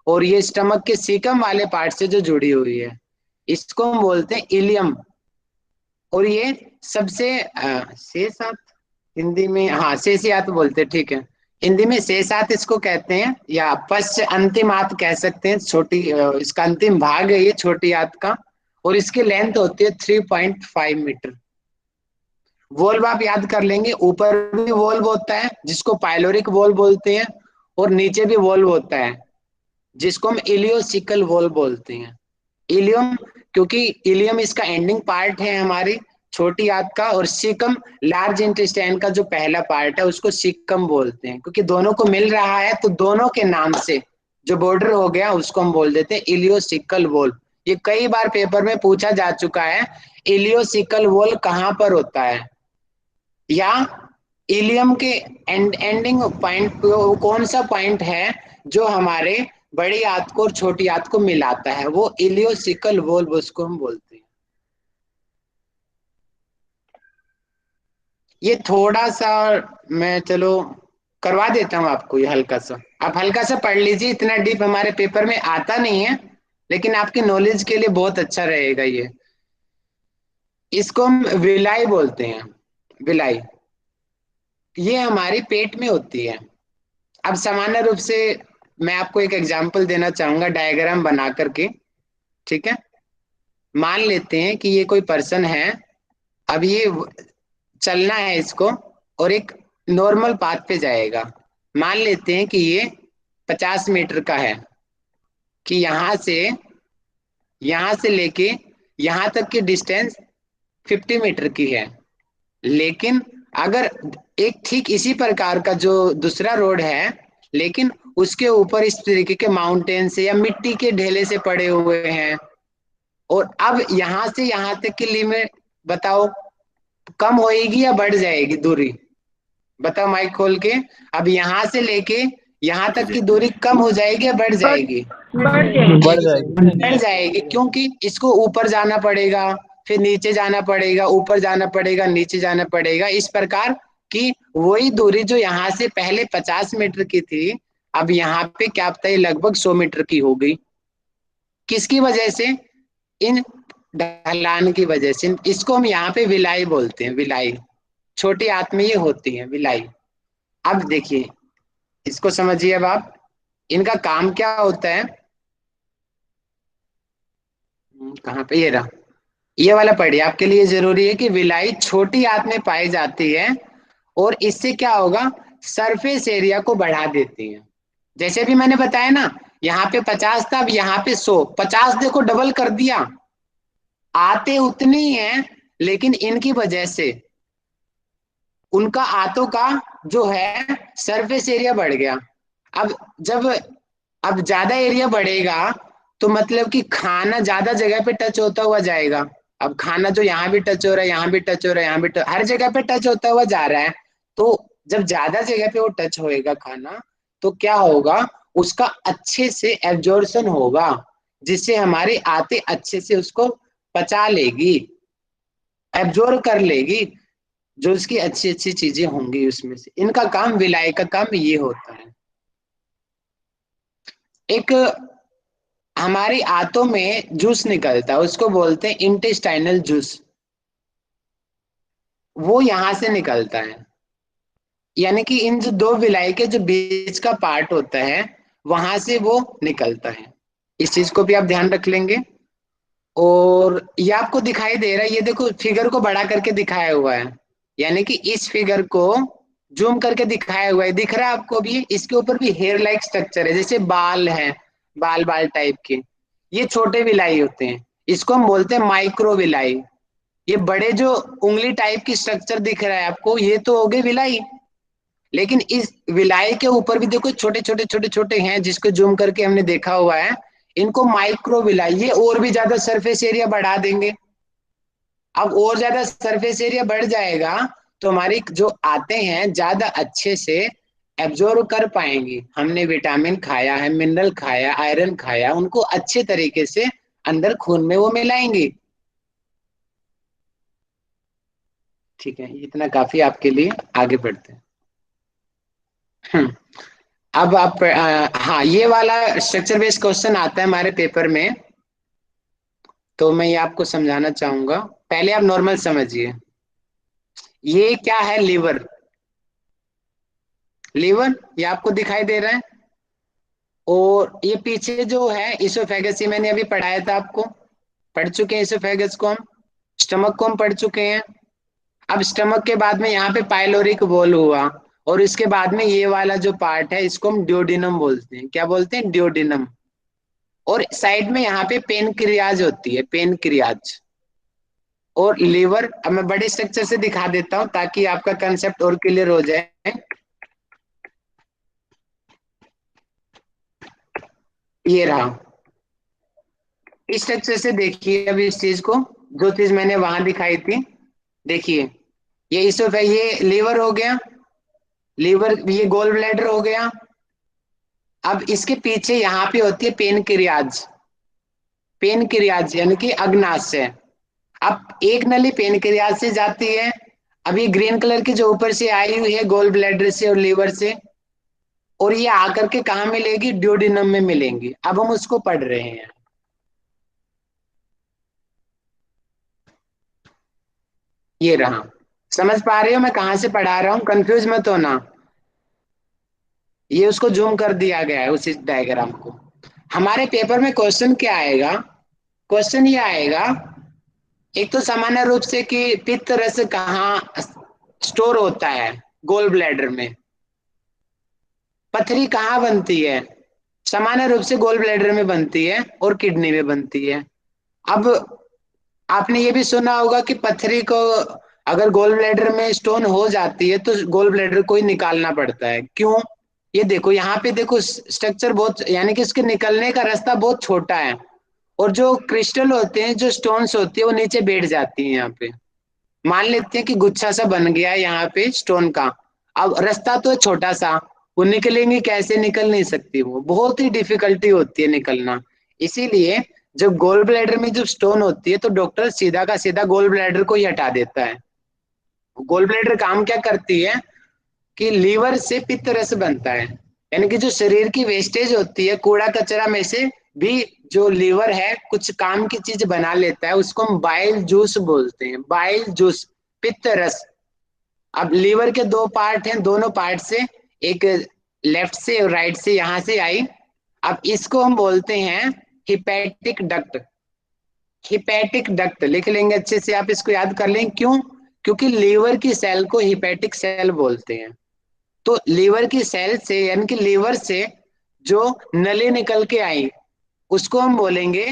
और ये स्टमक के सीकम वाले पार्ट से जो जुड़ी हुई है, इसको हम बोलते हैं इलियम। और ये सबसे शेषात, हिंदी में हाँ शेषात बोलते हैं, ठीक है, हिंदी में शेषात इसको कहते हैं, या पश्च अंतिम आंत कह सकते हैं। छोटी इसका अंतिम भाग है ये छोटी आंत का, और इसकी लेंथ होती है 3.5 मीटर। वोल्व आप याद कर लेंगे, ऊपर भी वोल्व होता है जिसको पाइलोरिक वोल्व बोलते हैं, और नीचे भी वोल्व होता है जिसको हम इलियोसिकल वोल्व बोलते हैं। इलियम, क्योंकि इलियम इसका एंडिंग पार्ट है हमारी छोटी आंत का, और सीकम लार्ज इंटेस्टाइन का जो पहला पार्ट है उसको सीकम बोलते हैं। क्योंकि दोनों को मिल रहा है तो दोनों के नाम से जो बॉर्डर हो गया उसको हम बोल देते हैं इलियोसिकल वोल्व। ये कई बार पेपर में पूछा जा चुका है, इलियोसिकल वोल्व कहाँ पर होता है, या इलियम के एंडिंग पॉइंट कौन सा पॉइंट है जो हमारे बड़ी आंत को और छोटी आंत को मिलाता है, वो इलियोसिकल वोल्व उसको हम बोलते हैं। ये थोड़ा सा मैं चलो करवा देता हूँ आपको, ये हल्का सा आप हल्का सा पढ़ लीजिए, इतना डीप हमारे पेपर में आता नहीं है, लेकिन आपकी नॉलेज के लिए बहुत अच्छा रहेगा ये। इसको हम विलाई बोलते हैं, विलाई। ये हमारे पेट में होती है। अब सामान्य रूप से मैं आपको एक एग्जांपल देना चाहूंगा डायग्राम बना करके, ठीक है। मान लेते हैं कि ये कोई पर्सन है, अब ये चलना है इसको, और एक नॉर्मल पाथ पे जाएगा। मान लेते हैं कि ये 50 मीटर का है, कि यहाँ से लेके यहाँ तक की डिस्टेंस 50 मीटर की है। लेकिन अगर एक ठीक इसी प्रकार का जो दूसरा रोड है, लेकिन उसके ऊपर इस तरीके के माउंटेन से या मिट्टी के ढेले से पड़े हुए हैं, और अब यहाँ से यहाँ तक की लिमिट बताओ कम होएगी या बढ़ जाएगी दूरी, बताओ माइक खोल के। अब यहाँ से लेके यहाँ तक की दूरी कम हो जाएगी या बढ़ जाएगी, बढ़ जाएगी। बढ़ जाएगी, क्योंकि इसको ऊपर जाना पड़ेगा, फिर नीचे जाना पड़ेगा, ऊपर जाना पड़ेगा, नीचे जाना पड़ेगा, इस प्रकार की वही दूरी जो यहाँ से पहले 50 मीटर की थी, अब यहाँ पे क्या पता है लगभग 100 मीटर की हो गई। किसकी वजह से, इन ढलान की वजह से। इसको हम यहाँ पे विलाई बोलते हैं, विलाई, छोटी आंत में ये होती है विलाई। अब देखिए इसको समझिए, अब आप इनका काम क्या होता है, कहाँ पे, ये रहा, ये वाला पढ़िए, आपके लिए जरूरी है कि विलाई छोटी आंत में पाई जाती है, और इससे क्या होगा, सरफेस एरिया को बढ़ा देती है। जैसे भी मैंने बताया ना, यहाँ पे 50 था, अब यहाँ पे 100, 50 देखो डबल कर दिया, आते उतनी ही है, लेकिन इनकी वजह से उनका आंतों का जो है सरफेस एरिया बढ़ गया। अब जब अब ज्यादा एरिया बढ़ेगा तो मतलब कि खाना ज्यादा जगह पे टच होता हुआ जाएगा। अब खाना जो यहाँ भी टच हो रहा है, यहाँ भी टच हो रहा है, यहाँ भी हर जगह पे टच होता हुआ जा रहा है, तो जब ज्यादा जगह पे वो टच होएगा खाना, तो क्या होगा, उसका अच्छे से एब्जॉर्प्शन होगा, जिससे हमारी आंतें अच्छे से उसको पचा लेगी, एब्जॉर्ब कर लेगी, जो उसकी अच्छी अच्छी चीजें होंगी उसमें से। इनका काम, विलाई का काम ये होता है। एक हमारी आंतों में जूस निकलता है, उसको बोलते हैं इंटेस्टाइनल जूस, वो यहां से निकलता है। यानी कि इन जो दो विलाई के जो बीच का पार्ट होता है वहां से वो निकलता है। इस चीज को भी आप ध्यान रख लेंगे। और ये आपको दिखाई दे रहा है, ये देखो फिगर को बड़ा करके दिखाया हुआ है, यानी कि इस फिगर को जूम करके दिखाया हुआ है, दिख रहा है आपको भी, इसके ऊपर भी हेयर लाइक स्ट्रक्चर है, जैसे बाल है, बाल बाल टाइप के, ये छोटे विलाई होते हैं, इसको हम बोलते हैं माइक्रो विलाई। ये बड़े जो उंगली टाइप की स्ट्रक्चर दिख रहा है आपको, ये तो हो गए विलाई, लेकिन इस विलाई के ऊपर भी देखो छोटे छोटे छोटे छोटे हैं, जिसको जूम करके हमने देखा हुआ है, इनको माइक्रो विलाई, ये और भी ज्यादा सरफेस एरिया बढ़ा देंगे। अब और ज्यादा सरफेस एरिया बढ़ जाएगा तो हमारी जो आते हैं ज्यादा अच्छे से एब्जॉर्ब कर पाएंगी। हमने विटामिन खाया है, मिनरल खाया, आयरन खाया, उनको अच्छे तरीके से अंदर खून में वो मिलाएंगी। ठीक है, इतना काफी आपके लिए, आगे बढ़ते हैं। अब आप हाँ, ये वाला स्ट्रक्चर बेस्ड क्वेश्चन आता है हमारे पेपर में, तो मैं ये आपको समझाना चाहूंगा। पहले आप नॉर्मल समझिए, ये क्या है, लीवर। लीवर ये आपको दिखाई दे रहा है, और ये पीछे जो है इसोफेगस, ये मैंने अभी पढ़ाया था आपको, पढ़ चुके हैं इसोफेगस को हम। स्टमक को हम पढ़ चुके हैं। अब स्टमक के बाद में यहाँ पे पाइलोरिक वॉल हुआ, और इसके बाद में ये वाला जो पार्ट है इसको हम ड्योडिनम बोलते हैं। क्या बोलते हैं? ड्योडिनम। और साइड में यहाँ पे पेनक्रियाज होती है, पेनक्रियाज। और लीवर अब मैं बड़े स्ट्रक्चर से दिखा देता हूँ ताकि आपका कंसेप्ट और क्लियर हो जाए। ये रहा, इस स्ट्रक्चर से देखिए अब इस चीज को, जो चीज मैंने वहां दिखाई थी। देखिए, ये ये लीवर हो गया, लीवर, ये गोल ब्लैडर हो गया। अब इसके पीछे यहाँ पे होती है पेनक्रियाज। पेनक्रियाज यानी कि अग्नाशय। अब एक नली पेनक्रियाज से जाती है। अब ये ग्रीन कलर की जो ऊपर से आई हुई है गोल ब्लैडर से और लीवर से, और ये आकर के कहा मिलेगी? ड्यूडिनम में मिलेंगी। अब हम उसको पढ़ रहे हैं। ये रहा, समझ पा रहे हो मैं कहां से पढ़ा रहा हूं? कंफ्यूज मत होना। ये उसको जूम कर दिया गया है उस डायग्राम को। हमारे पेपर में क्वेश्चन क्या आएगा? क्वेश्चन ये आएगा, एक तो सामान्य रूप से कि पित्त रस कहाँ स्टोर होता है, गोल ब्लैडर में। पथरी कहाँ बनती है? सामान्य रूप से गोल ब्लैडर में बनती है और किडनी में बनती है। अब आपने ये भी सुना होगा कि पथरी को अगर गोल ब्लैडर में स्टोन हो जाती है तो गोल ब्लैडर को ही निकालना पड़ता है। क्यों? ये देखो, यहाँ पे देखो स्ट्रक्चर बहुत, यानी कि इसके निकलने का रास्ता बहुत छोटा है, और जो क्रिस्टल होते हैं, जो स्टोन्स होती है, वो नीचे बैठ जाती है यहाँ पे। मान लेते हैं कि गुच्छा सा बन गया है यहाँ पे स्टोन का। अब रास्ता तो है छोटा सा, वो निकलेंगे कैसे? निकल नहीं सकती, वो बहुत ही डिफिकल्टी होती है निकलना। इसीलिए जब गोल ब्लैडर में जब स्टोन होती है तो डॉक्टर सीधा का सीधा गोल ब्लैडर को ही हटा देता है। गोल ब्लैडर काम क्या करती है कि लीवर से पित्त रस बनता है, यानी कि जो शरीर की वेस्टेज होती है, कूड़ा कचरा में से भी जो लीवर है कुछ काम की चीज बना लेता है, उसको हम बाइल जूस बोलते हैं। बाइल जूस, पित्त रस। अब लीवर के दो पार्ट हैं, दोनों पार्ट से, एक लेफ्ट से और राइट से यहां से आई। अब इसको हम बोलते हैं हिपैटिक डक्ट। हिपैटिक डक्ट लिख लेंगे अच्छे से, आप इसको याद कर लेंगे। क्यों? क्योंकि लीवर की सेल को हिपैटिक सेल बोलते हैं। तो लीवर की सेल से, यानी कि लीवर से जो नली निकल के आई, उसको हम बोलेंगे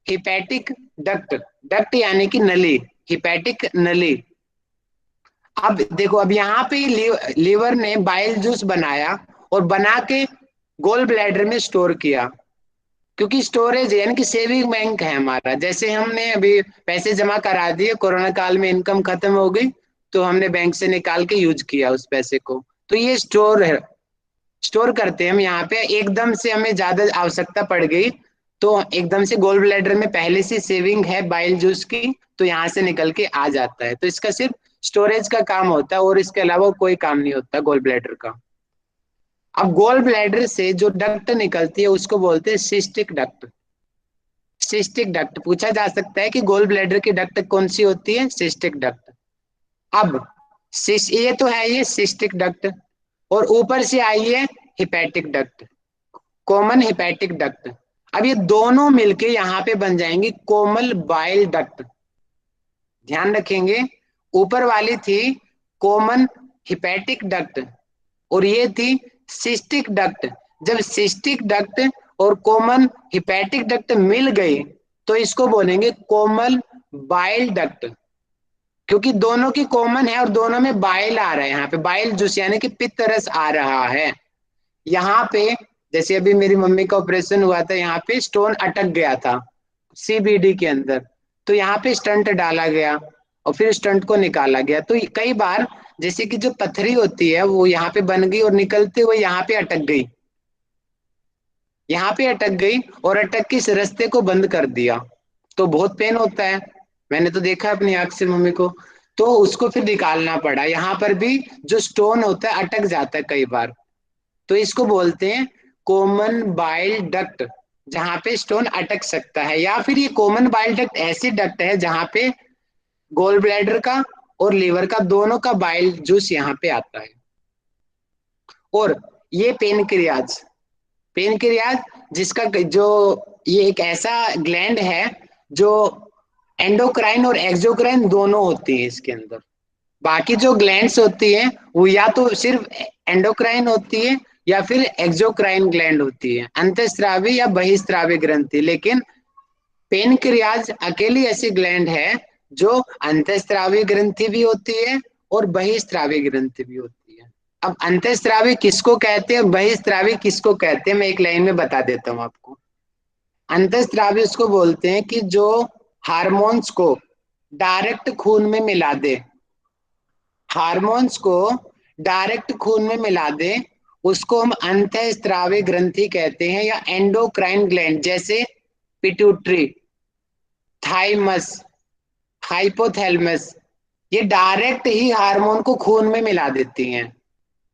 हिपैटिक डक्ट। डक्ट यानी कि नली, हिपैटिक नली। अब देखो, अब यहाँ पे लीवर ने बाइल जूस बनाया और बना के गोल ब्लैडर में स्टोर किया। क्योंकि स्टोरेज यानी कि सेविंग बैंक है हमारा। जैसे हमने अभी पैसे जमा करा दिए, कोरोना काल में इनकम खत्म हो गई, तो हमने बैंक से निकाल के यूज किया उस पैसे को, तो ये स्टोर है, स्टोर करते हैं हम यहाँ पे। एकदम से हमें ज्यादा आवश्यकता पड़ गई तो एकदम से गोल ब्लैडर में पहले से सेविंग है बाइल जूस की, तो यहाँ से निकल के आ जाता है। तो इसका सिर्फ स्टोरेज का काम होता है और इसके अलावा कोई काम नहीं होता गोल ब्लैडर का। अब गोल ब्लैडर से जो डक्ट निकलती है उसको बोलते हैं सिस्टिक डक्ट। सिस्टिक डक्ट पूछा जा सकता है कि गोल ब्लैडर की डक्ट कौन सी होती है? Cystic duct. अब ये तो है ये सिस्टिक डक्ट, और ऊपर से आई है hepatic duct, common hepatic duct. अब ये दोनों मिलके यहाँ पे बन जाएंगे कोमल बाइल डक्ट। ध्यान रखेंगे, ऊपर वाली थी कॉमन हिपैटिक डक्ट और ये थी सिस्टिक डक्ट। जब सिस्टिक डक्ट और कॉमन हिपैटिक डक्ट मिल गई तो इसको बोलेंगे कोमल बाइल डक्ट, क्योंकि दोनों की कॉमन है और दोनों में बाइल आ रहा है। यहाँ पे बाइल जूस यानी कि पित्त रस आ रहा है। यहाँ पे जैसे अभी मेरी मम्मी का ऑपरेशन हुआ था, यहाँ पे स्टोन अटक गया था सीबीडी के अंदर, तो यहाँ पे स्टंट डाला गया और फिर स्टंट को निकाला गया। तो कई बार जैसे कि जो पथरी होती है वो यहाँ पे बन गई और निकलते हुए यहाँ पे अटक गई, यहाँ पे अटक गई और अटक के इस रास्ते को बंद कर दिया, तो बहुत पेन होता है। मैंने तो देखा है अपनी आंख से मम्मी को। तो उसको फिर निकालना पड़ा। यहाँ पर भी जो स्टोन होता है अटक जाता है कई बार, तो इसको बोलते हैं कॉमन बाइल डक्ट, जहाँ पे स्टोन अटक सकता है। या फिर ये कॉमन बाइल डक्ट ऐसी डक्ट है जहाँ पे गोल ब्लैडर का और लीवर का दोनों का बाइल जूस यहाँ पे आता है। और ये पेनक्रियाज, पेनक्रियाज जिसका जो ये एक ऐसा ग्लैंड है जो एंडोक्राइन और एक्सोक्राइन दोनों होती है इसके अंदर। बाकी जो ग्लैंड्स होती है वो या तो सिर्फ एंडोक्राइन होती है या फिर एक्सोक्राइन ग्लैंड होती है, अंतःस्रावी या बहिस्रावी ग्रंथि। लेकिन पेनक्रियाज अकेली ऐसी ग्लैंड है जो अंतःस्रावी ग्रंथि भी होती है और बहिस्रावी ग्रंथि भी होती है। अब अंतःस्रावी किसको कहते हैं, बहिस्रावी किसको कहते हैं, मैं एक लाइन में बता देता हूँ आपको। अंतःस्रावी उसको बोलते हैं कि जो हार्मोन्स को डायरेक्ट खून में मिला दे, हार्मोन्स को डायरेक्ट खून में मिला दे, उसको हम अंतःस्रावी ग्रंथि कहते हैं, या एंडोक्राइन ग्लैंड जैसे पिट्यूटरी, थाइमस, हाइपोथैलेमस, ये डायरेक्ट ही हार्मोन को खून में मिला देती हैं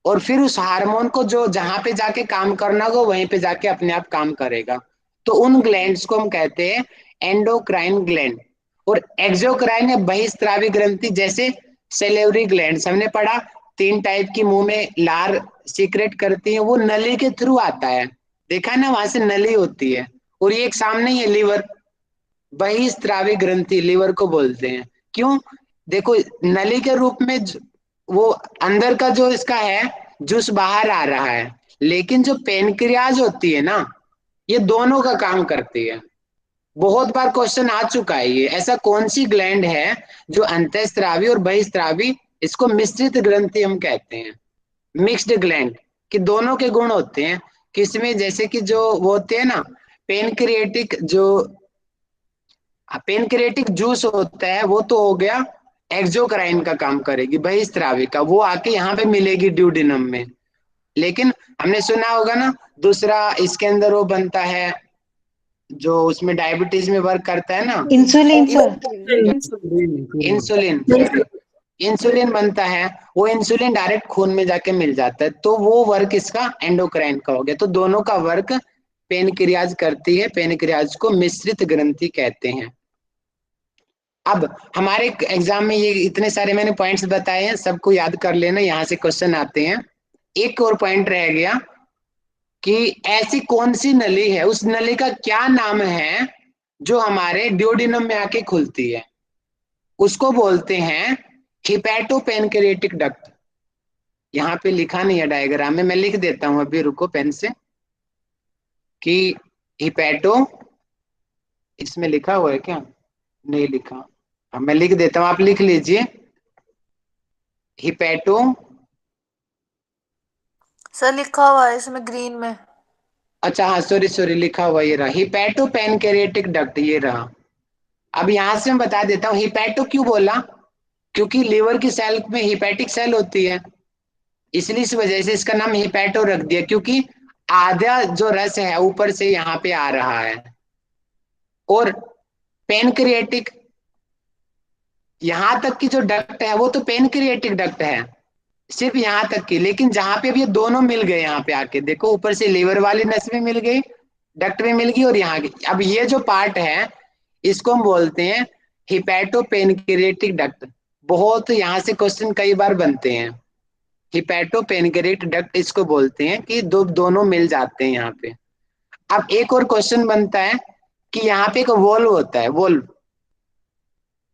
और फिर उस हार्मोन को जो जहां पे जाके काम करना होगा वहीं पे जाके अपने आप काम करेगा। तो उन ग्लैंड्स को हम कहते हैं एंडोक्राइन ग्लैंड। और एक्सोक्राइन या बहिस्रावी ग्रंथि जैसे सेलेवरी ग्लैंड हमने पढ़ा, 3 टाइप की मुंह में लार सीक्रेट करती है, वो नली के थ्रू आता है, देखा ना, वहां से नली होती है। और ये एक सामने ही है लीवर, बहिस्रावी ग्रंथि लीवर को बोलते हैं। क्यों, देखो नली के रूप में वो अंदर का जो इसका है जूस बाहर आ रहा है, लेकिन जो पेनक्रियाज होती है ना ये दोनों का काम करती है। बहुत बार क्वेश्चन आ चुका है ये, ऐसा कौन सी ग्लैंड है जो अंतःस्रावी और बहिस्रावी, इसको मिश्रित ग्रंथि हम कहते हैं, मिक्स्ड ग्लैंड, कि दोनों के गुण होते हैं। किसमें, जैसे कि जो वो होते हैं ना पेनक्रिएटिक, जो पेनक्रिएटिक जूस होता है वो तो हो गया एक्सोक्राइन का काम करेगी, बहिस्रावी का, वो आके यहाँ पे मिलेगी ड्यूडिनम में। लेकिन हमने सुना होगा ना दूसरा इसके अंदर वो बनता है जो उसमें डायबिटीज में वर्क करता है ना, इंसुलिन सर। इंसुलिन, इंसुलिन बनता है, वो इंसुलिन डायरेक्ट खून में जाके मिल जाता है, तो वो वर्क इसका एंडोक्राइन का हो गया। तो दोनों का वर्क पेनक्रियाज करती है, पेनक्रियाज को मिश्रित ग्रंथि कहते हैं। अब हमारे एग्जाम में ये इतने सारे मैंने पॉइंट्स बताए हैं, सबको याद कर लेना, यहाँ से क्वेश्चन आते हैं। एक और पॉइंट रह गया कि ऐसी कौन सी नली है, उस नली का क्या नाम है जो हमारे ड्यूडिनम में आके खुलती है, उसको बोलते हैं हिपैटोपेनक्रिएटिक डक्ट। यहाँ पे लिखा नहीं है डायग्राम में, मैं लिख देता हूं अभी, रुको पेन से, कि हिपैटो, इसमें लिखा हुआ है क्या, नहीं लिखा, अब मैं लिख देता हूं, आप लिख लीजिए। हिपैटो, सर लिखा हुआ है इसमें ग्रीन में। अच्छा हाँ सॉरी सॉरी, लिखा हुआ ये रहा, हिपैटो पेनक्रिएटिक डक्ट, ये रहा। अब यहां से मैं बता देता हूँ हिपैटो क्यों बोला, क्योंकि लीवर की सेल में हिपैटिक सेल होती है, इसलिए इस वजह से इसका नाम हिपैटो रख दिया, क्योंकि आधा जो रस है ऊपर से यहाँ पे आ रहा है। और पेनक्रिएटिक, यहां तक की जो डक्ट है वो तो पेनक्रिएटिक डक्ट है, सिर्फ यहाँ तक की। लेकिन जहां पे अब ये दोनों मिल गए, यहाँ पे आके देखो, ऊपर से लीवर वाली नस भी मिल गई, डक्ट भी मिल गई, और यहाँ की, अब ये जो पार्ट है इसको हम बोलते हैं हिपैटोपेनक्रिएटिक डक्ट। बहुत यहाँ से क्वेश्चन कई बार बनते हैं, हिपैटोपेनक्रिएटिक डक्ट इसको बोलते हैं कि दोनों मिल जाते हैं यहाँ पे। अब एक और क्वेश्चन बनता है कि यहाँ पे एक वोल्व होता है, वोल्व,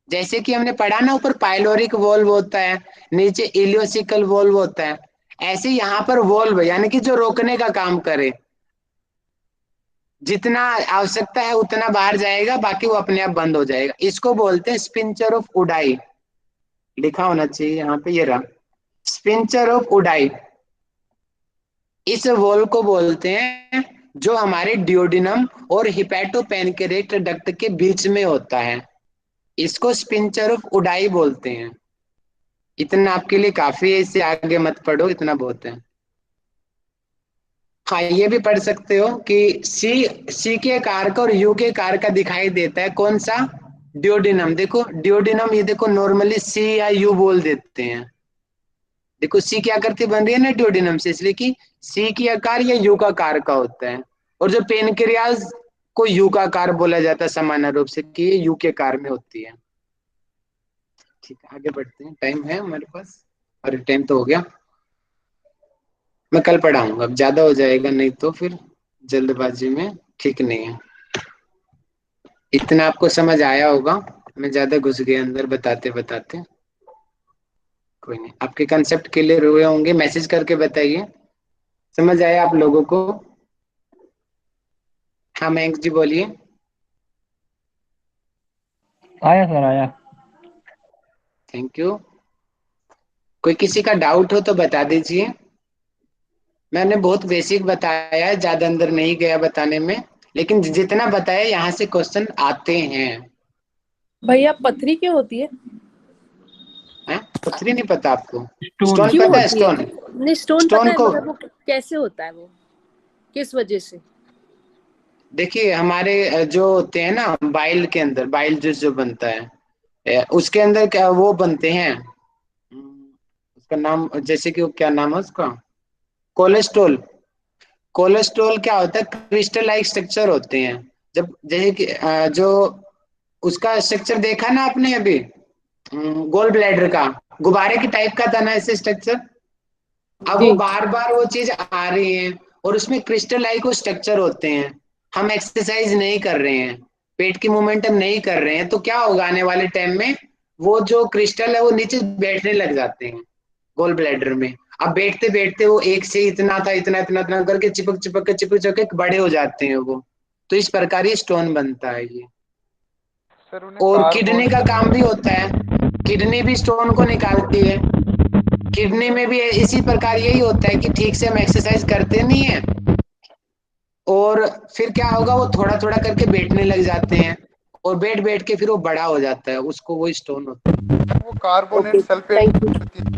जैसे कि हमने पढ़ा ना ऊपर पाइलोरिक वोल्व होता है, नीचे इलियोसिकल वोल्व होता है, ऐसे यहाँ पर वोल्व यानी कि जो रोकने का काम करे, जितना आवश्यकता है उतना बाहर जाएगा, बाकी वो अपने आप बंद हो जाएगा, इसको बोलते हैं स्पिंचर ऑफ उडाई। लिखा होना चाहिए यहाँ पे, ये रहा स्पिंचर ऑफ उडाई। इस वोल्व को बोलते हैं जो हमारे ड्यूडिनम और हिपैटोपेनक्रिएटिक डक्ट के बीच में होता है, इसको स्पिंचर ऑफ उडाई बोलते हैं। इतना आपके लिए काफी है, इससे आगे मत पढ़ो, इतना बहुत है। हाँ, ये भी पढ़ सकते हो कि सी के कार का और यू के कार का दिखाई देता है कौन सा? डियोडिनम। देखो डियोडिनम, ये देखो नॉर्मली सी या यू बोल देते हैं। देखो सी की आकृति बन रही है ना डियोडिनम से, इसलिए कि सी की आकार या यू का कार का होता है। और जो पेनक्रियाज को यू का कार बोला जाता है सामान्य रूप से, कि ये यू के कार में होती है। ठीक है, आगे बढ़ते हैं, टाइम है हमारे पास। और टाइम तो हो गया, मैं कल पढ़ाऊंगा, अब ज्यादा हो जाएगा नहीं तो फिर जल्दबाजी में ठीक नहीं है। इतना आपको समझ आया होगा, मैं ज्यादा घुस गया अंदर बताते बताते। कोई नहीं, आपके कंसेप्ट क्लियर हुए होंगे, मैसेज करके बताइए समझ आया आप लोगों को। हाँ मयंक जी बोलिए। आया सर आया। Thank you. कोई किसी का डाउट हो तो बता दीजिए। मैंने बहुत बेसिक बताया है, ज्यादा अंदर नहीं गया बताने में, लेकिन जितना बताया यहाँ से क्वेश्चन आते हैं। भैया पथरी क्यों होती है? हैं? पथरी नहीं पता आपको? स्टोन। स्टोन क्यों पता है? होती है? स्टोन, नहीं स्टोन पता स्टोन है को मगर वो कैसे होता है, वो किस वजह से? देखिए, हमारे जो होते हैं ना बाइल के अंदर, बाइल जूस जो बनता है, उसके अंदर क्या वो बनते हैं, उसका नाम जैसे कि वो क्या नाम है उसका, कोलेस्ट्रॉल। कोलेस्ट्रॉल क्या होता है? क्रिस्टल लाइक स्ट्रक्चर होते हैं। जब जैसे कि जो उसका स्ट्रक्चर देखा ना आपने अभी, गोल ब्लैडर का गुब्बारे की टाइप का था ना ऐसे स्ट्रक्चर। अब वो जी। बार बार वो चीज आ रही है, और उसमें क्रिस्टल लाइक वो स्ट्रक्चर होते हैं। हम एक्सरसाइज नहीं कर रहे हैं, पेट की मूवमेंट हम नहीं कर रहे हैं, तो क्या होगा आने वाले टाइम में? वो जो क्रिस्टल है वो नीचे बैठने लग जाते हैं गोल ब्लैडर में। अब बैठते बैठते वो एक से इतना था, इतना इतना इतना करके चिपक चिपक बड़े हो जाते हैं वो। तो इस प्रकार ये स्टोन बनता है ये। सर उन्हें और किडनी का कार्बोनेट। काम भी होता है, किडनी भी स्टोन को निकालती है। किडनी में भी इसी प्रकार यही होता है कि ठीक से हम एक्सरसाइज करते नहीं है, और फिर क्या होगा, वो थोड़ा थोड़ा करके बैठने लग जाते हैं, और बैठ बैठ के फिर वो बड़ा हो जाता है, उसको वो स्टोन होता है। वो carbonate okay sulphate thank you. होती है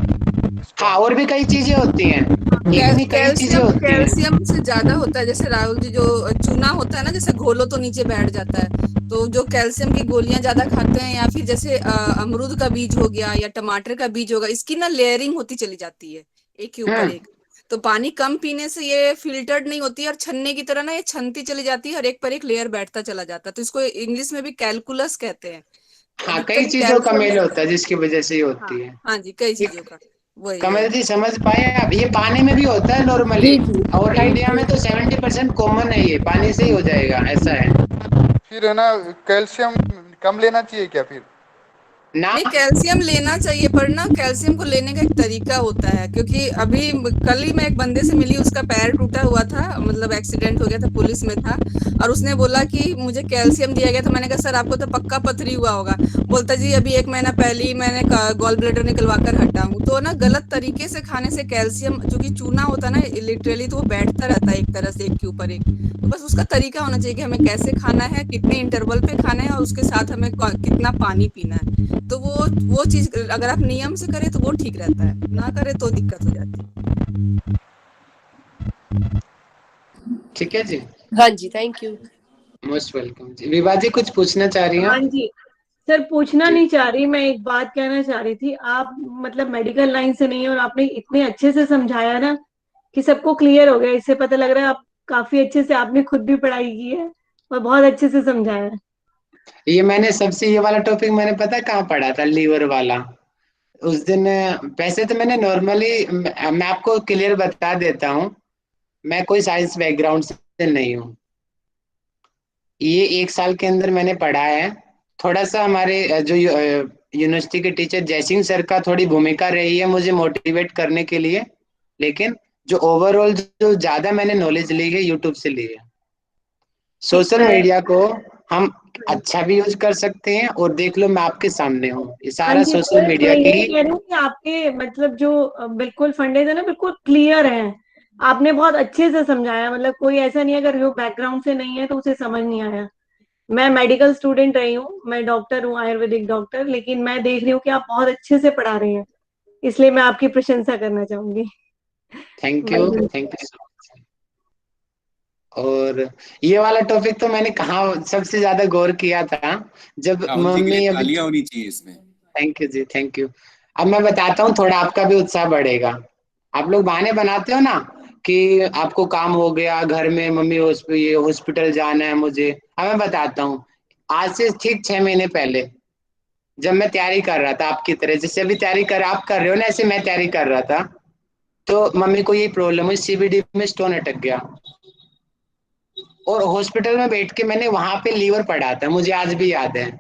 हाँ, स्टोन। और भी कई चीजें होती हैं, इतनी कई चीजें कैल्शियम होती हैं। कैल्शियम से ज्यादा होता है। जैसे राहुल जी, जो चूना होता है ना, जैसे घोलो तो नीचे बैठ जाता है, तो जो कैल्शियम की गोलियां ज्यादा खाते हैं, या फिर जैसे अमरूद का बीज हो गया या टमाटर का बीज होगा, इसकी ना लेयरिंग होती चली जाती है एक के ऊपर हम्म। एक। तो पानी कम पीने से ये फिल्टर्ड नहीं होती है, और छन्ने की तरह ना ये छनती चली जाती है, और एक पर एक लेयर बैठता चला जाता है। तो इसको इंग्लिश में भी कैलकुलस कहते हैं। तो हाँ, अधिकतर कई चीजों का कैल्शियम। मेल होता है जिसकी वजह से ये हाँ होती है। हाँ जी, कई ये चीजों का वही कमल वही। जी समझ पाए आप? ये पानी में भी होता है नॉर्मली, जी जी और थैंक इंडिया यू। में तो 70% कॉमन है, ये पानी से ही हो जाएगा, ऐसा है फिर है ना, कैल्शियम कम लेना चाहिए क्या फिर? ना। नहीं, कैल्शियम लेना चाहिए, पर ना कैल्शियम को लेने का एक तरीका होता है। क्योंकि अभी कल ही मैं एक बंदे से मिली, उसका पैर टूटा हुआ था, मतलब एक्सीडेंट हो गया था, पुलिस में था। और उसने बोला कि मुझे कैल्शियम दिया गया। तो मैंने कहा सर आपको तो पक्का पथरी हुआ होगा। बोलता जी अभी 1 महीना पहले ही मैंने गॉल ब्लैडर निकलवा कर हटा हूँ। तो ना गलत तरीके से खाने से कैल्शियम, जो कि चूना होता है ना लिटरली, तो वो बैठता रहता है एक तरह से एक के ऊपर एक। तो बस उसका तरीका होना चाहिए कि हमें कैसे खाना है, कितने इंटरवल पे खाना है, और उसके साथ हमें कितना पानी पीना है। तो वो चीज अगर आप नियम से करें तो वो ठीक रहता है, ना करें तो दिक्कत हो जाती है। ठीक है जी, हाँ जी थैंक यू। मोस्ट वेलकम जी। विभा जी कुछ पूछना चाह रही हैं हाँ आप? जी। सर पूछना जी। नहीं चाह रही, मैं एक बात कहना चाह रही थी। आप मतलब मेडिकल लाइन से नहीं है, और आपने इतने अच्छे से समझाया ना कि सबको क्लियर हो गया। इससे पता लग रहा है आप काफी अच्छे से, आपने खुद भी पढ़ाई की है और बहुत अच्छे से समझाया है। ये मैंने सबसे, ये वाला टॉपिक मैंने पता है कहाँ पढ़ा था, लीवर वाला। उस दिन वैसे तो मैंने नॉर्मली, मैं आपको क्लियर बता देता हूँ, मैं कोई साइंस बैकग्राउंड से नहीं हूँ। ये 1 साल के अंदर मैंने पढ़ा है। थोड़ा सा हमारे जो यूनिवर्सिटी के टीचर जयसिंह सर का थोड़ी भूमिका रही है मुझे मोटिवेट करने के लिए, लेकिन जो ओवरऑल जो ज्यादा मैंने नॉलेज ली है यूट्यूब से ली है। ठीक सोशल है। मीडिया को हम अच्छा भी यूज कर सकते हैं, और देख लो मैं आपके सामने हूँ, ये हाँ सारा जी, सोशल मैं मीडिया की यही ही। कह रही हूँ कि आपके मतलब जो बिल्कुल फंडे थे ना, बिल्कुल क्लियर हैं। आपने बहुत अच्छे से समझाया, मतलब कोई ऐसा नहीं है अगर जो बैकग्राउंड से नहीं है तो उसे समझ नहीं आया। मैं मेडिकल स्टूडेंट रही हूँ, मैं डॉक्टर हूँ, आयुर्वेदिक डॉक्टर, लेकिन मैं देख रही हूँ कि आप बहुत अच्छे से पढ़ा रहे हैं। इसलिए मैं आपकी प्रशंसा करना चाहूंगी। Thank you so much. और ये वाला टॉपिक तो मैंने कहाँ सबसे ज्यादा गौर किया था जब राहुल जी के लिए मम्मी अभी। तालियां होनी चाहिए इसमें। थैंक यू जी, थैंक यू। अब मैं बताता हूँ, थोड़ा आपका भी उत्साह बढ़ेगा। आप लोग बहाने बनाते हो ना कि आपको काम हो गया घर में, मम्मी ये हॉस्पिटल जाना है मुझे। अब मैं बताता हूँ, आज से ठीक 6 महीने पहले जब मैं तैयारी कर रहा था आपकी तरह, जैसे अभी तैयारी कर आप कर रहे हो ना, ऐसे मैं तैयारी कर रहा था। तो मम्मी को यही प्रॉब्लम हुई, सीबीडी में स्टोन अटक गया। और हॉस्पिटल में बैठ के मैंने वहां पे लीवर पढ़ा था, मुझे आज भी याद है।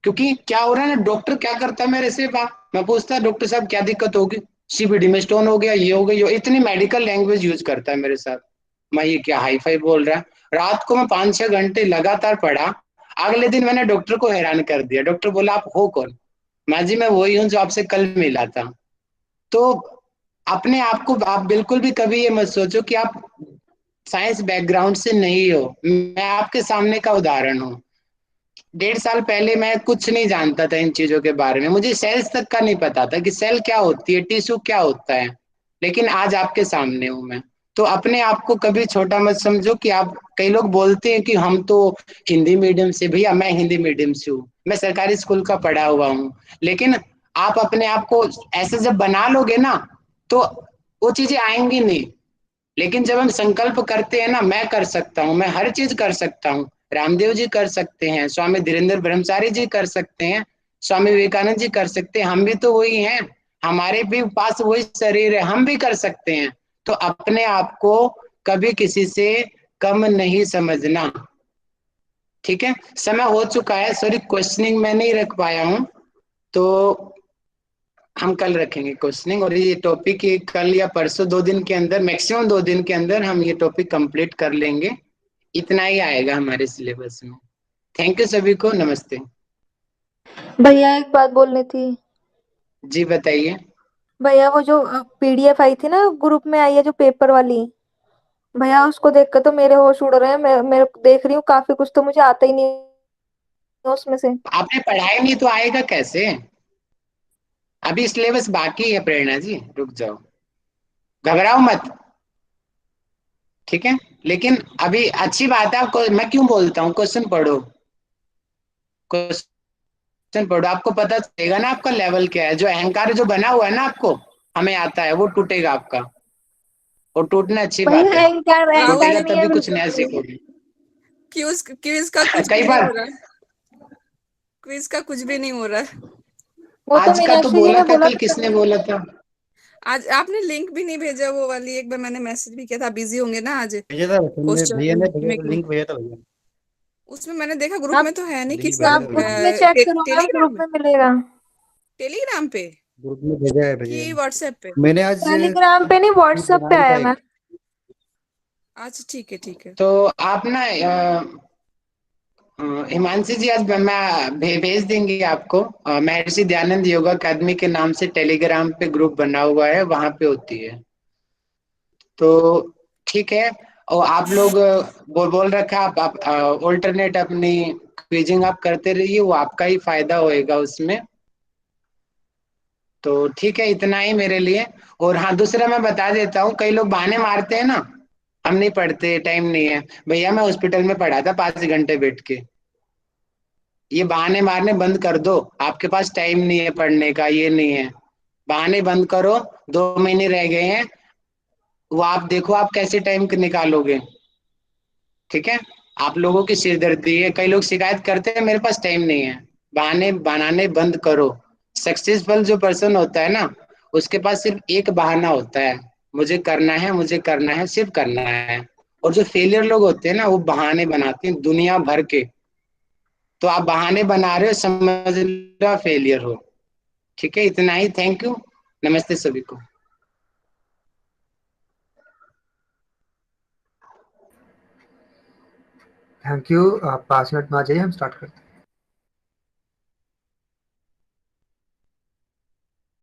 क्योंकि क्या हो रहा है ना, डॉक्टर क्या करता है मेरे से मैं पूछता डॉक्टर साहब क्या दिक्कत होगी, सीबीडी में स्टोन हो गया, ये हो गया, इतनी मेडिकल लैंग्वेज यूज करता है मेरे साथ। मैं ये क्या हाई फाई बोल रहा है। रात को मैं 5-6 घंटे लगातार पढ़ा। अगले दिन मैंने डॉक्टर को हैरान कर दिया। डॉक्टर बोला आप हो कौन। मैं जी मैं वही हूँ जो आपसे कल मिला था। तो अपने आप को आप बिल्कुल भी कभी ये मत सोचो कि आप साइंस बैकग्राउंड से नहीं हो। मैं आपके सामने का उदाहरण हूँ। 1.5 साल पहले मैं कुछ नहीं जानता था इन चीजों के बारे में, मुझे सेल्स तक का नहीं पता था कि सेल क्या होती है, टिश्यू क्या होता है। लेकिन आज आपके सामने हूं मैं। तो अपने आप को कभी छोटा मत समझो कि आप, कई लोग बोलते हैं कि हम तो हिंदी मीडियम से, भैया मैं हिंदी मीडियम से हूँ, मैं सरकारी स्कूल का पढ़ा हुआ हूँ। लेकिन आप अपने आप को ऐसे जब बना लोगे ना, तो वो चीजें आएंगी नहीं। लेकिन जब हम संकल्प करते हैं ना, मैं कर सकता हूँ, मैं हर चीज कर सकता हूँ, रामदेव जी कर सकते हैं, स्वामी धीरेन्द्र ब्रह्मचारी जी कर सकते हैं, स्वामी विवेकानंद जी कर सकते हैं, हम भी तो वही हैं, हमारे भी पास वही शरीर है, हम भी कर सकते हैं। तो अपने आप को कभी किसी से कम नहीं समझना। ठीक है, समय हो चुका है, सॉरी क्वेश्चनिंग मैं नहीं रख पाया हूँ। तो हम कल रखेंगे क्वेश्चनिंग, और ये टॉपिक कल या परसों 2 दिन के अंदर, मैक्सिमम 2 दिन के अंदर हम ये टॉपिक कंप्लीट कर लेंगे। इतना ही आएगा हमारे सिलेबस में। थैंक यू सभी को, नमस्ते। भैया एक बात बोलनी थी। जी बताइए। भैया वो जो पीडीएफ आई थी ना, ग्रुप में आई है जो पेपर वाली, भैया उसको देख कर तो मेरे होश उड़ रहे हैं। मैं देख रही हूँ काफी कुछ तो मुझे आता ही नहीं है उसमें से। आपने पढ़ाई नहीं तो आएगा कैसे। अभी सिलेबस बाकी है प्रेरणा जी, रुक जाओ, घबराओ मत। ठीक है, लेकिन अभी अच्छी बात है आपको, मैं क्यों बोलता हूँ, क्वेश्चन पढ़ो, क्वेश्चन पढ़ो, आपको पता चलेगा ना आपका लेवल क्या है। जो अहंकार जो बना हुआ है ना आपको, हमें आता है, वो टूटेगा आपका। और टूटना अच्छी बात भैया है, अहंकार राहुल टूटेगा अहंकार जी, नहीं है तभी कुछ बिल्कुल नया भी। सीखोगे। क्विज क्विज का कुछ भी कई नहीं बार हो रहा है। क्विज का कुछ भी नहीं हो रहा है। वो तो आज का तो मीनाक्षी जी बोला ने था, बोला कल था किसने बोला था। आज आपने लिंक भी नहीं भेजा वो वाली, एक बार मैंने मैसेज भी किया था, बिजी होंगे ना आज भेजा था तुमने, भैया क्वेश्चन ने भेजा में था, के। लिंक भेजा था भैया। उसमें मैंने देखा ग्रुप आप में तो है नहीं, लिंक किस भेजा आप था भैया ग्रुप ने। में चेक करो ना, टेलीग्राम ग्रुप में? में मिलेगा। टेलीग्राम पे ग्रुप में भेजा है भैया कि ने। व्हाट्सएप पे? मैंने आज टेलीग्राम पे नहीं, व्हाट्सएप पे बनाया आया था एक। मैं। अच्छा ठीक है ठीक है। तो आप ना हिमांशी जी, आज मैं भेज देंगे आपको। महर्षि दयानंद योगा अकादमी के नाम से टेलीग्राम पे ग्रुप बना हुआ है, वहां पे होती है। तो ठीक है। और आप लोग बोल रखा, आप ऑल्टरनेट अपनी क्विजिंग आप करते रहिए, वो आपका ही फायदा होएगा उसमें। तो ठीक है, इतना ही मेरे लिए। और हाँ, दूसरा मैं बता देता हूँ, कई लोग बहाने मारते हैं ना, हम नहीं पढ़ते, टाइम नहीं है। भैया मैं हॉस्पिटल में पढ़ा था 5 घंटे बैठ के। ये बहाने मारने बंद कर दो, आपके पास टाइम नहीं है पढ़ने का, ये नहीं है। बहाने बंद करो, 2 महीने रह गए हैं, वो आप देखो आप कैसे टाइम निकालोगे। ठीक है, आप लोगों की सिरदर्दी है, कई लोग शिकायत करते हैं मेरे पास टाइम नहीं है। बहाने बनाने बंद करो। सक्सेसफुल जो पर्सन होता है ना, उसके पास सिर्फ एक बहाना होता है, मुझे करना है, मुझे करना है, सिर्फ करना है। और जो फेलियर लोग होते हैं ना, वो बहाने बनाते हैं दुनिया भर के। तो आप बहाने बना रहे हो, समझ लो फेलियर हो। ठीक है, इतना ही, थैंक यू, नमस्ते सभी को। Thank you. आप 5 मिनट में आ जाइए, हम स्टार्ट करते हैं।